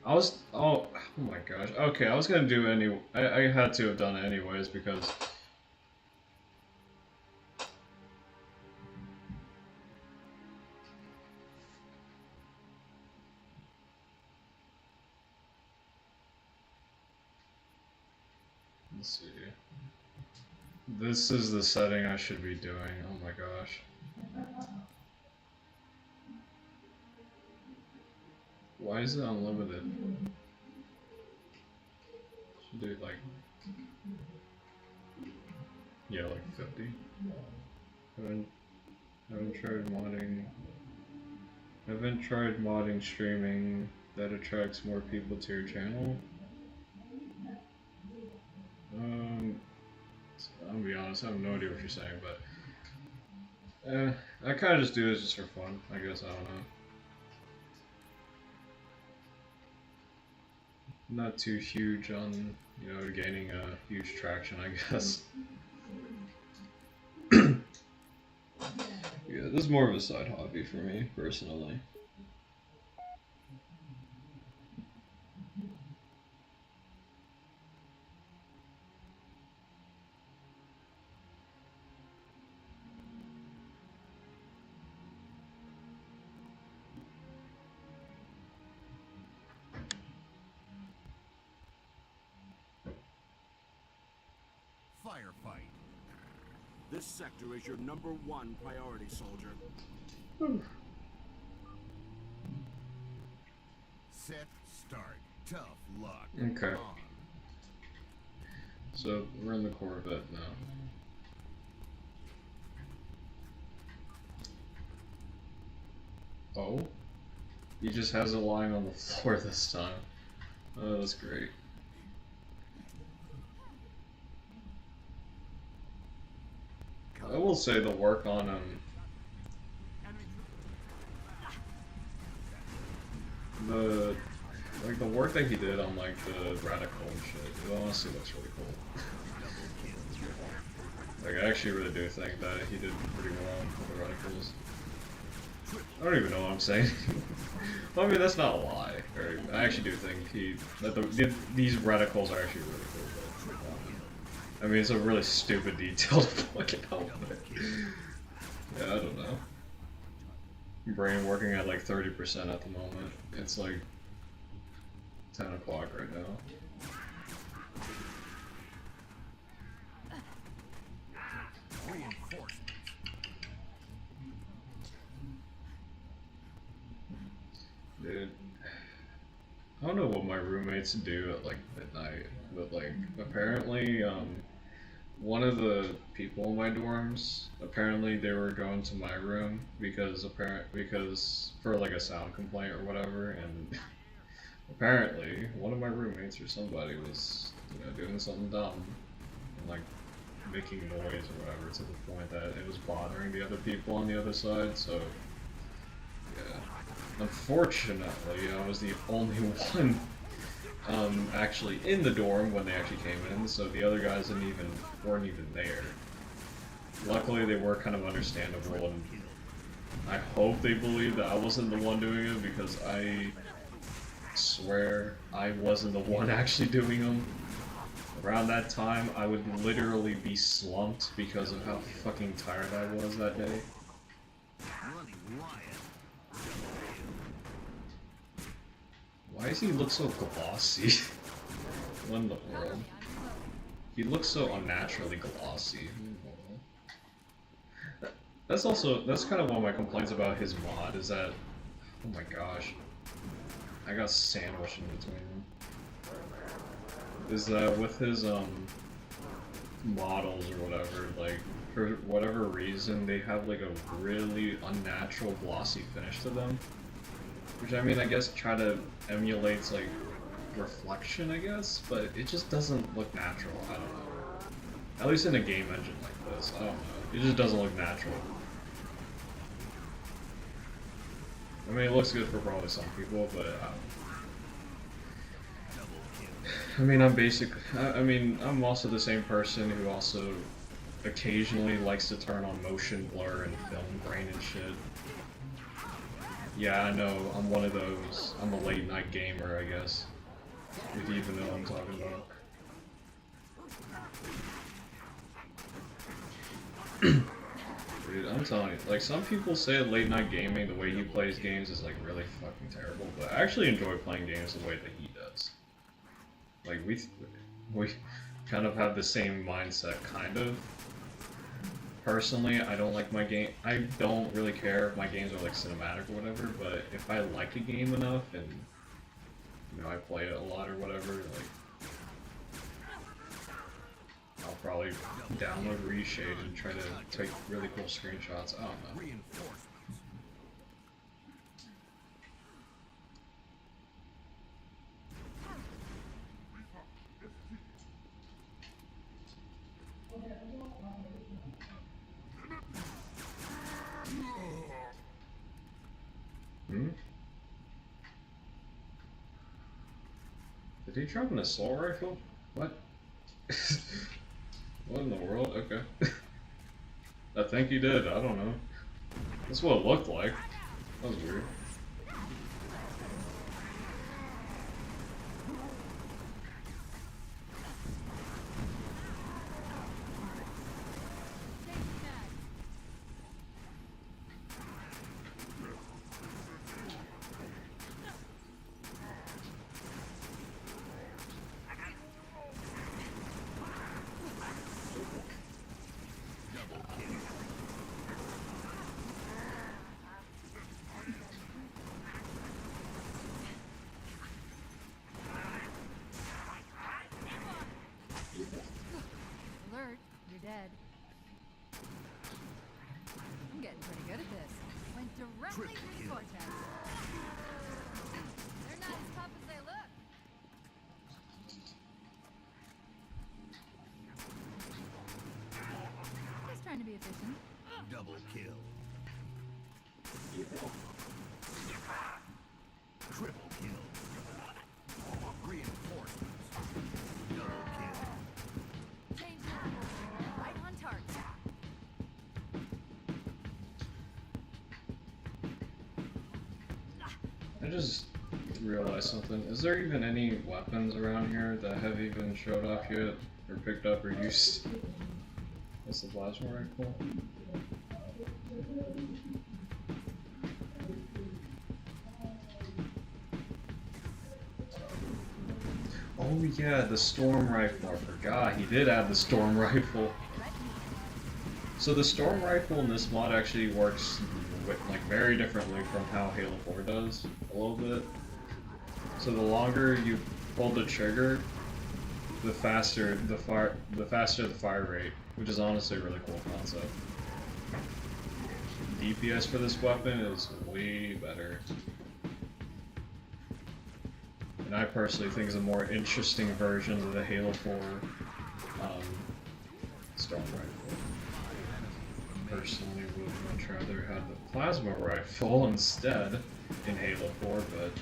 oh my gosh. Okay, I was gonna do I had to have done it anyways because let's see. This is the setting I should be doing. Oh my gosh. Why is it unlimited? Should do like, yeah, like 50. Haven't tried modding streaming that attracts more people to your channel. I'll be honest, I have no idea what you're saying, but I kind of just do this just for fun. I guess, I don't know. Not too huge on, you know, gaining a huge traction, I guess. Yeah, this is more of a side hobby for me, personally. Firefight. This sector is your #1 priority, soldier. Set, start. Tough luck. Okay. On. So, we're in the Corvette now. Oh? He just has it lying on the floor this time. Oh, that's great. I will say the work on the work that he did on like the radical and shit, it honestly looks really cool. Like I actually really do think that he did pretty well with the radicals. I don't even know what I'm saying. Well, I mean that's not a lie. I actually do think these radicals are actually really cool. But, I mean it's a really stupid detail to point out. But, yeah, I don't know. Brain working at like 30% at the moment. It's like 10 o'clock right now. Dude, I don't know what my roommates do at like midnight, but like apparently one of the people in my dorms, apparently they were going to my room because for like a sound complaint or whatever, and apparently one of my roommates or somebody was, you know, doing something dumb and like making noise or whatever to the point that it was bothering the other people on the other side. So yeah, unfortunately I was the only one actually in the dorm when they actually came in, so the other guys weren't even there. luckily they were kind of understandable, and I hope they believe that I wasn't the one doing it, because I swear I wasn't the one actually doing them. Around that time, I would literally be slumped because of how fucking tired I was that day. Why does he look so glossy? What in the world? He looks so unnaturally glossy. That's kind of one of my complaints about his mod, is that, oh my gosh, I got sandwiched in between them. Is that with his models or whatever, like, for whatever reason, they have like a really unnatural glossy finish to them. Which, I mean, I guess try to emulates like reflection, I guess, but it just doesn't look natural. I don't know. At least in a game engine like this, I don't know. It just doesn't look natural. I mean, it looks good for probably some people, but I don't know. I mean, I'm also the same person who also occasionally likes to turn on motion blur and film grain and shit. Yeah, I know, I'm one of those. I'm a late night gamer, I guess. If you even know what I'm talking about. Dude, I'm telling you, like, some people say late night gaming, the way he plays games is like really fucking terrible, but I actually enjoy playing games the way that he does. Like, we kind of have the same mindset, kind of. Personally, I don't like my game. I don't really care if my games are like cinematic or whatever, but if I like a game enough and, you know, I play it a lot or whatever, like, I'll probably download Reshade and try to take really cool screenshots. I don't know. Hmm? Did he drop an assault rifle? What? What in the world? Okay. I think he did, I don't know. That's what it looked like. That was weird. Alert, you're dead. I'm getting pretty good at this. Went directly through the vortex. They're not as tough as they look. Just trying to be efficient. Double kill. Triple kill. Reinforcements. Double kill. Change your right on target. I just realized something. Is there even any weapons around here that have even showed off yet? Or picked up or used? What's the plasma rifle? Oh yeah, the storm rifle. I forgot, he did add the storm rifle. So the storm rifle in this mod actually works like very differently from how Halo 4 does, a little bit. So the longer you pull the trigger, the faster the fire rate, which is honestly a really cool concept. DPS for this weapon is way better. And I personally think is a more interesting version of the Halo 4 storm rifle. Personally would much rather have the plasma rifle instead in Halo 4, but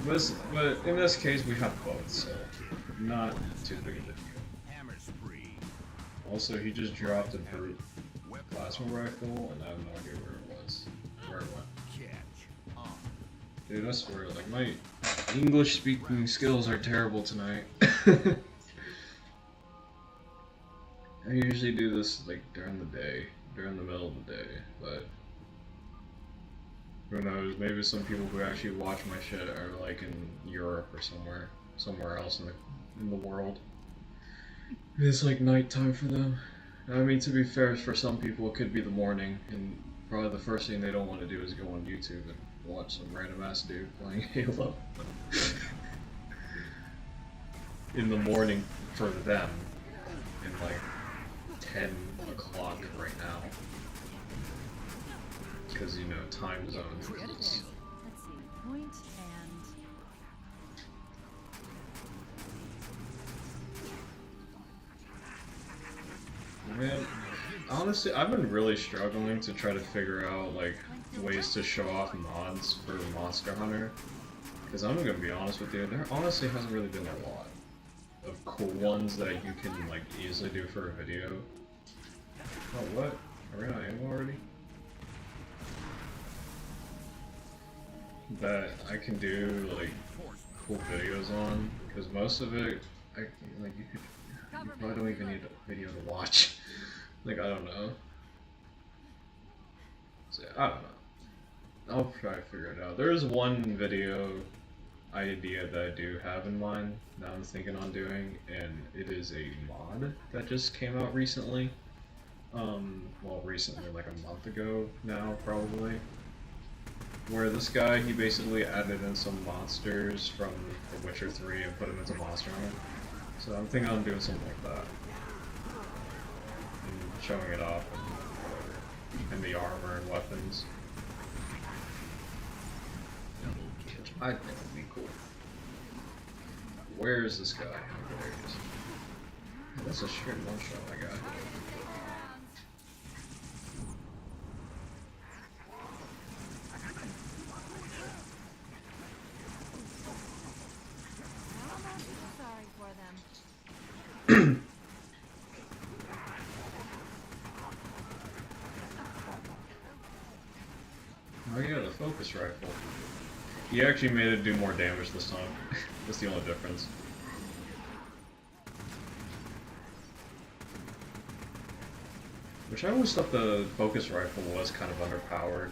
yeah. But in this case we have both, so not too big of a deal. Hammer spree. Also, he just dropped a brute plasma rifle, and I have no idea where it was. Where it went. Dude, I swear, like, my English speaking skills are terrible tonight. I usually do this, like, during the day, during the middle of the day, but who knows, maybe some people who actually watch my shit are, like, in Europe or somewhere else in the world. It's, like, nighttime for them. I mean, to be fair, for some people it could be the morning, and probably the first thing they don't want to do is go on YouTube and watch some random ass dude playing Halo. In the morning for them, in like 10 o'clock right now. Because, you know, time zones. Let's see. Point and... Man, honestly, I've been really struggling to try to figure out, like, ways to show off mods for Monster Hunter. Because I'm gonna be honest with you, there honestly hasn't really been a lot of cool ones that you can, like, easily do for a video. Oh, what? I ran out of ammo already? That I can do, like, cool videos on. Because most of it, you probably don't even need a video to watch. Like, I don't know. So, I don't know. I'll try to figure it out. There is one video idea that I do have in mind that I'm thinking on doing, and it is a mod that just came out recently. Well, recently, like a month ago now, probably. Where this guy, he basically added in some monsters from The Witcher 3 and put them into Monster Hunter. So I'm thinking on doing something like that. And showing it off and whatever. And the armor and weapons. Which I think would be cool. Where is this guy? Oh, there he is. That's a straight one shot, my guy. Sorry for them. Oh yeah, the focus rifle. He actually made it do more damage this time. That's the only difference. Which I always thought the focus rifle was kind of underpowered.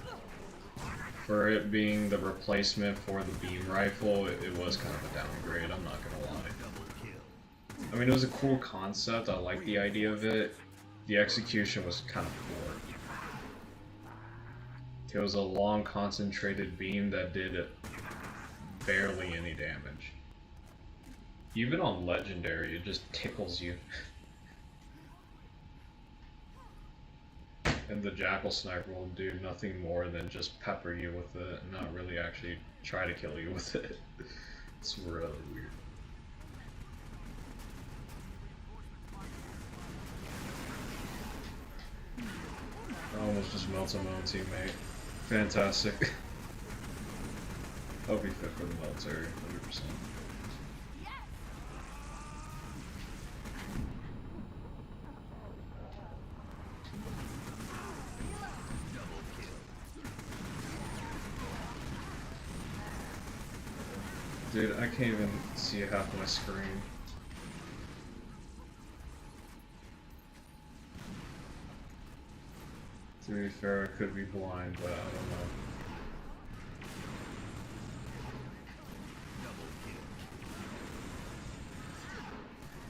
For it being the replacement for the beam rifle, it was kind of a downgrade, I'm not gonna lie. I mean, it was a cool concept, I liked the idea of it. The execution was kind of poor. It was a long, concentrated beam that did barely any damage. Even on Legendary, it just tickles you. And the Jackal Sniper will do nothing more than just pepper you with it, and not really actually try to kill you with it. It's really weird. I almost just melted my own teammate. Fantastic. I'll be fit for the military, 100%. Dude, I can't even see half my screen. To be fair, I could be blind, but I don't know.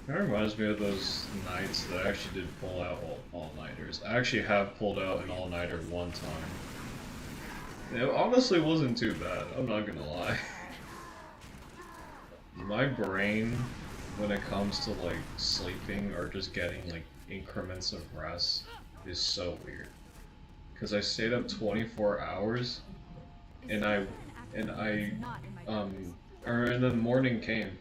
That reminds me of those nights that I actually did pull out all-nighters. I actually have pulled out an all-nighter one time. It honestly wasn't too bad, I'm not gonna lie. My brain, when it comes to like sleeping or just getting like increments of rest, is so weird. Because I stayed up 24 hours, and then the morning came,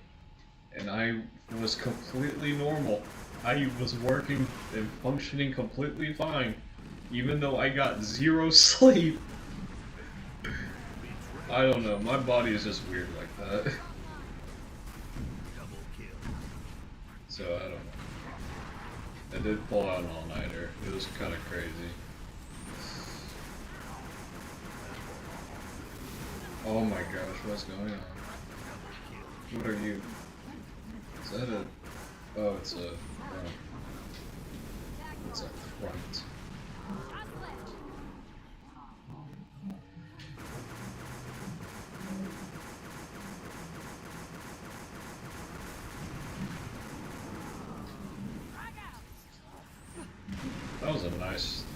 and I was completely normal. I was working and functioning completely fine, even though I got 0 sleep. I don't know, my body is just weird like that. So, I don't know. I did pull out an all-nighter. It was kind of crazy. Oh my gosh, what's going on? What are you? Is that a... Oh, it's a front. It's a front.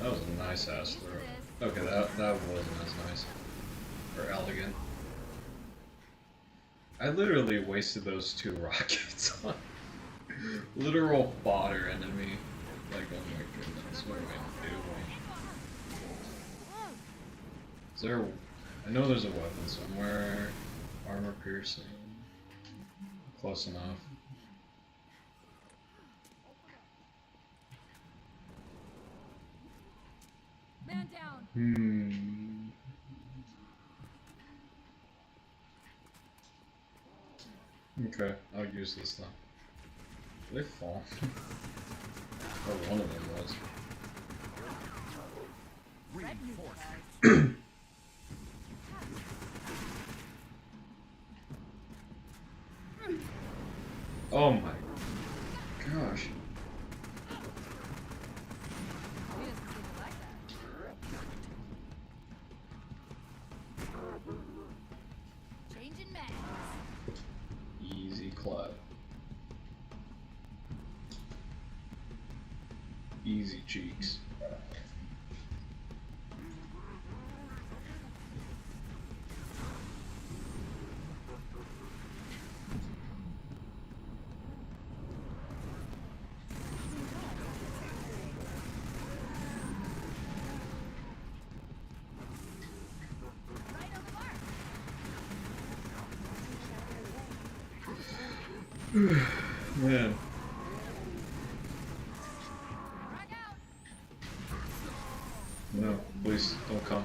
That was a nice ass throw. Okay, that wasn't as nice. Or elegant. I literally wasted those 2 rockets on literal fodder enemy. Like, oh my goodness, what am I doing? Is there... I know there's a weapon somewhere. Armor piercing. Close enough. Man down. Okay, I'll use this then. Did they fall? Or one of them was. Oh my gosh. Changing mags. Easy clap. Easy cheeks. Man. No, please don't come.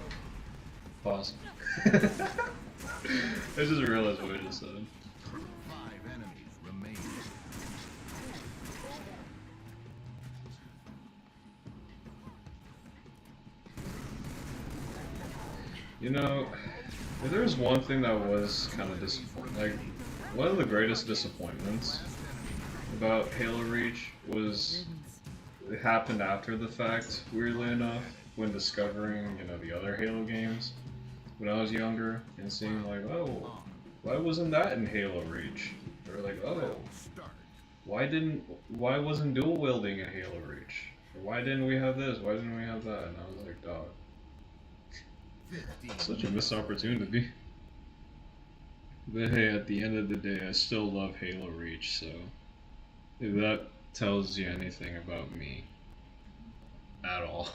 Pause. I just realized what I just said. 5 enemies remain. You know, if there was one thing that was kind of disappointing, like, one of the greatest disappointments about Halo Reach was it happened after the fact, weirdly enough, when discovering, you know, the other Halo games when I was younger and seeing like, oh, why wasn't that in Halo Reach? Or like, oh, why wasn't dual wielding in Halo Reach? Or why didn't we have this? Why didn't we have that? And I was like, dog. Such a missed opportunity. But hey, at the end of the day, I still love Halo Reach, so if that tells you anything about me at all.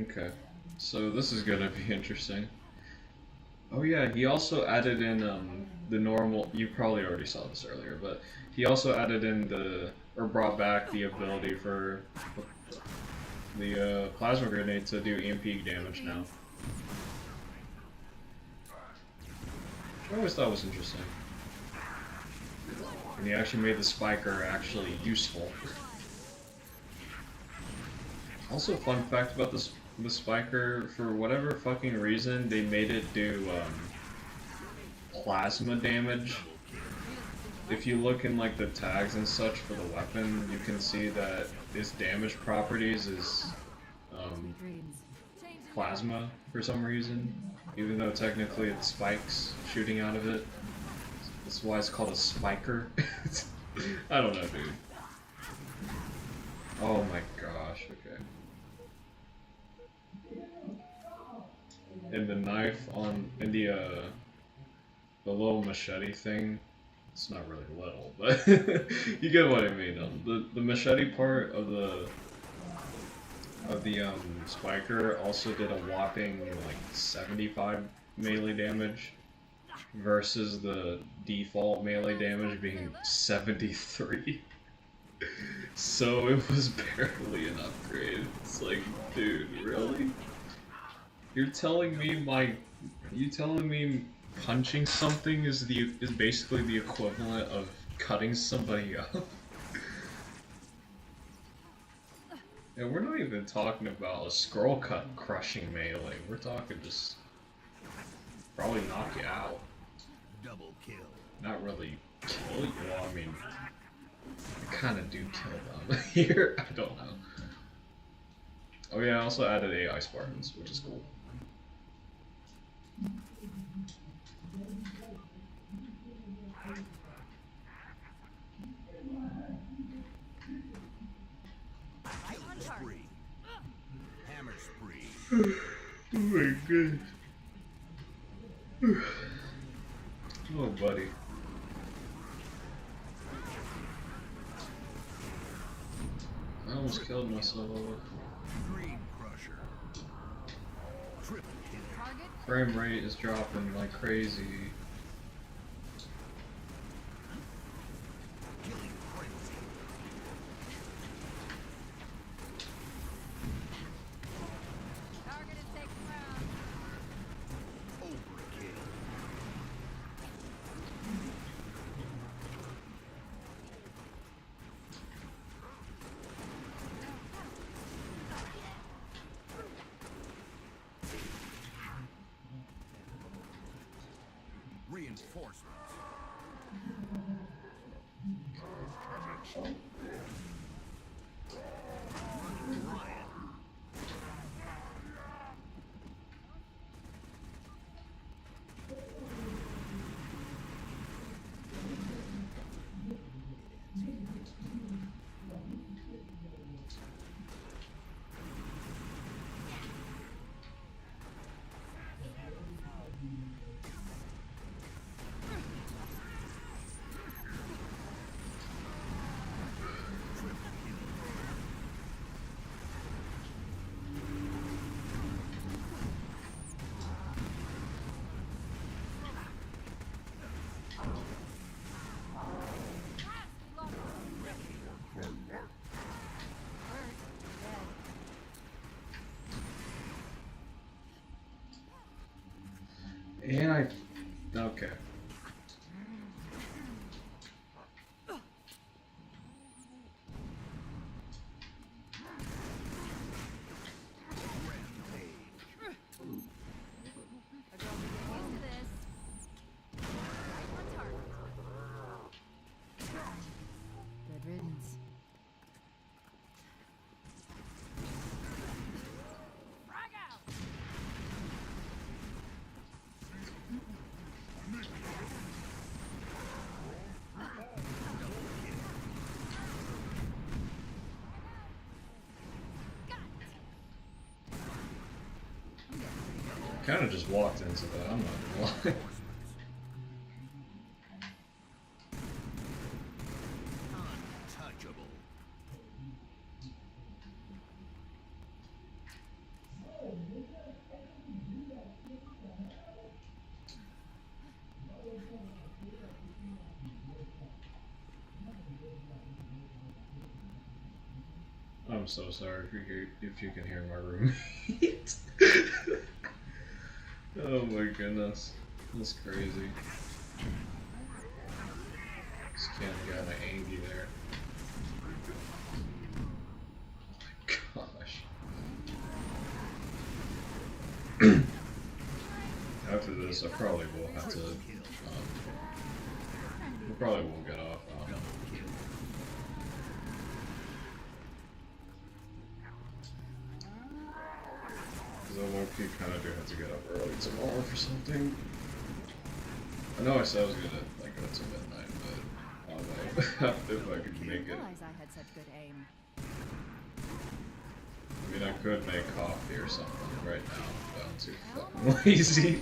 Okay, so this is gonna be interesting. Oh yeah, he also added in the normal. You probably already saw this earlier, but he also added in or brought back the ability for the plasma grenade to do EMP damage now. Which I always thought was interesting. And he actually made the spiker actually useful. Also, fun fact about the spiker, for whatever fucking reason, they made it do plasma damage. If you look in like the tags and such for the weapon, you can see that its damage properties is plasma for some reason, even though technically it's spikes shooting out of it. That's why it's called a spiker. I don't know, dude. Oh my gosh, okay. And the knife on, and the little machete thing It's not really little, but you get what I mean. The machete part of the spiker also did a whopping like 75 melee damage versus the default melee damage being 73. So it was barely an upgrade. It's like, dude, really? You're telling me punching something is basically the equivalent of cutting somebody up? And we're not even talking about a scroll cut crushing melee. We're talking just probably knock you out. Double kill. Not really kill you. Well, I mean, I kind of do kill them here. I don't know. Oh yeah, I also added AI Spartans, which is cool. Spree. Hammer spree. Oh my goodness. Oh, buddy. I almost killed myself. Green crusher. Triple kill. Target. Frame rate is dropping like crazy. Killing frenzy. Target is taken down. Overkill. Reinforcements. Riot. And I... Okay. Good riddance. Frag out. Kind of just walked into that, I'm not gonna lie. Untouchable. I'm so sorry if you can hear my roommate. Oh my goodness. That's crazy. Just kinda got an angry there. Oh my gosh. After this, I probably will have to. We probably won't get off. Because I low-key kind of do have to get up early tomorrow for something. I know I said I was gonna like go to midnight, but I'll know if I could make it. Realize I had such good aim. I mean, I could make coffee or something right now, but I'm too fucking lazy.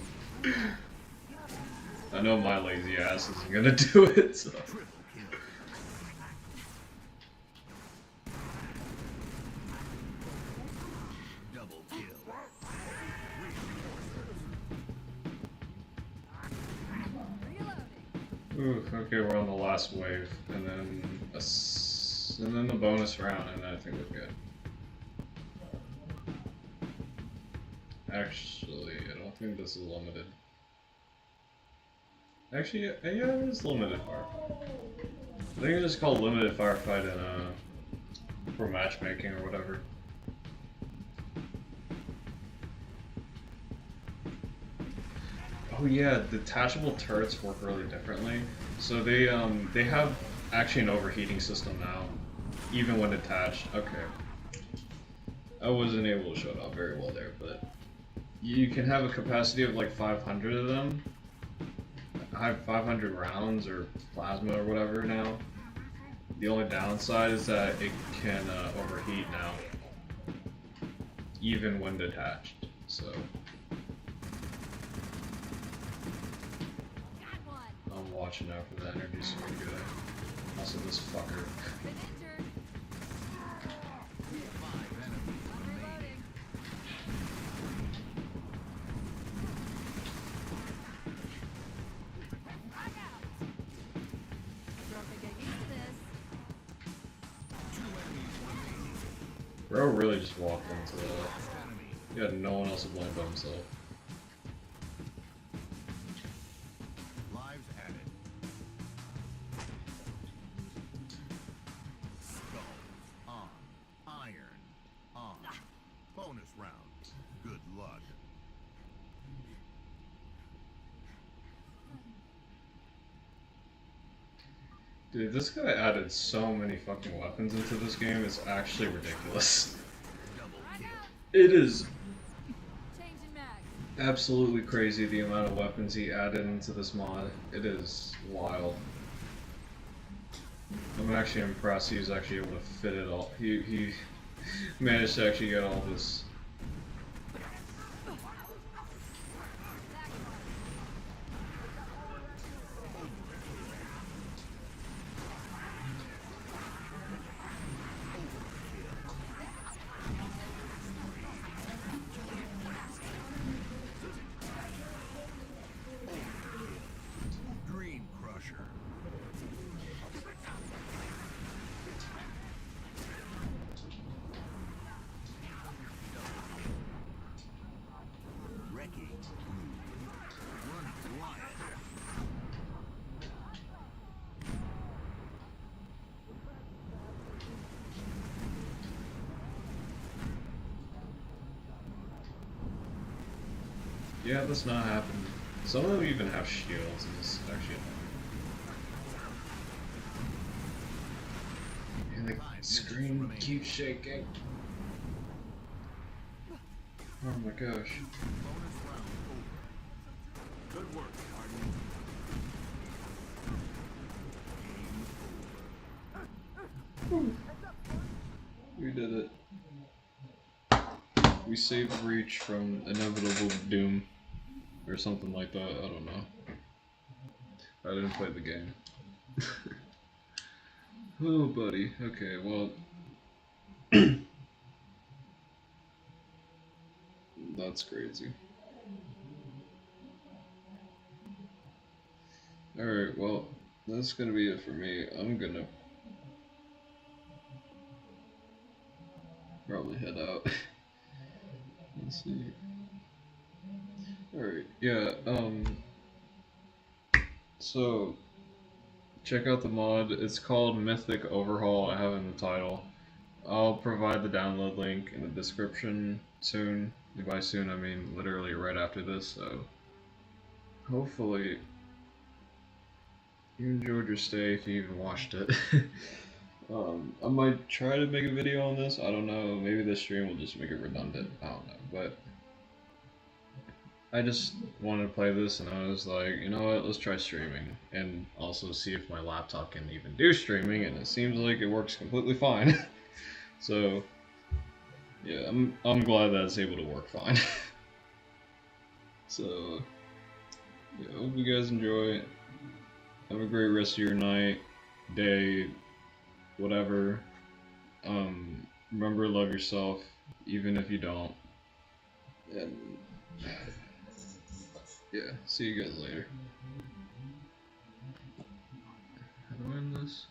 I know my lazy ass isn't gonna do it, so. Triple kill. Double kill. Reloading. Ooh, okay, we're on the last wave, and then and then the bonus round, and I think we're good. Actually, I don't think this is limited. Actually, yeah, it is limited fire. I think it's just called limited firefight in for matchmaking or whatever. Oh yeah, detachable turrets work really differently. So they have actually an overheating system now, even when detached. Okay, I wasn't able to show it off very well there, but you can have a capacity of like 500 of them. I have 500 rounds or plasma or whatever now. The only downside is that it can overheat now, even when detached. So Got one. I'm watching out for the energy so we good. Also this fucker. Been injured. I'm reloading. Frag out. Don't think I used this. Bro really just walked into the... He had no one else to blame but himself. Lives added. Skull on. Iron on. Bonus round. Good luck. Dude, this guy added so many fucking weapons into this game, it's actually ridiculous. Double Frag kill. out. It is Changing mag. absolutely crazy the amount of weapons he added into this mod. It is wild. I'm actually impressed he was actually able to fit it all. He managed to actually get all this. Dream Crusher. Wrecking. Running riot. Yeah, that's not happening. Some of them even have shields, and it's actually annoying. And the screen keeps shaking. Oh my gosh. Bonus round over. Good work, Harden. We did it. We saved Reach from inevitable doom. Or something like that, I don't know. I didn't play the game. Oh, buddy. Okay, well... That's crazy. Alright, well, that's gonna be it for me. I'm gonna... probably head out. Let's see. Alright, yeah, so, check out the mod. It's called Mythic Overhaul. I have it in the title. I'll provide the download link in the description soon. By soon, I mean literally right after this, so hopefully you enjoyed your stay if you even watched it. I might try to make a video on this. I don't know. Maybe this stream will just make it redundant. I don't know, but I just wanted to play this, and I was like, you know what? Let's try streaming, and also see if my laptop can even do streaming. And it seems like it works completely fine. So, yeah, I'm glad that it's able to work fine. So, Yeah, I hope you guys enjoy. Have a great rest of your night, day, whatever. Remember to love yourself, even if you don't. And yeah, see you guys later. How do I end this?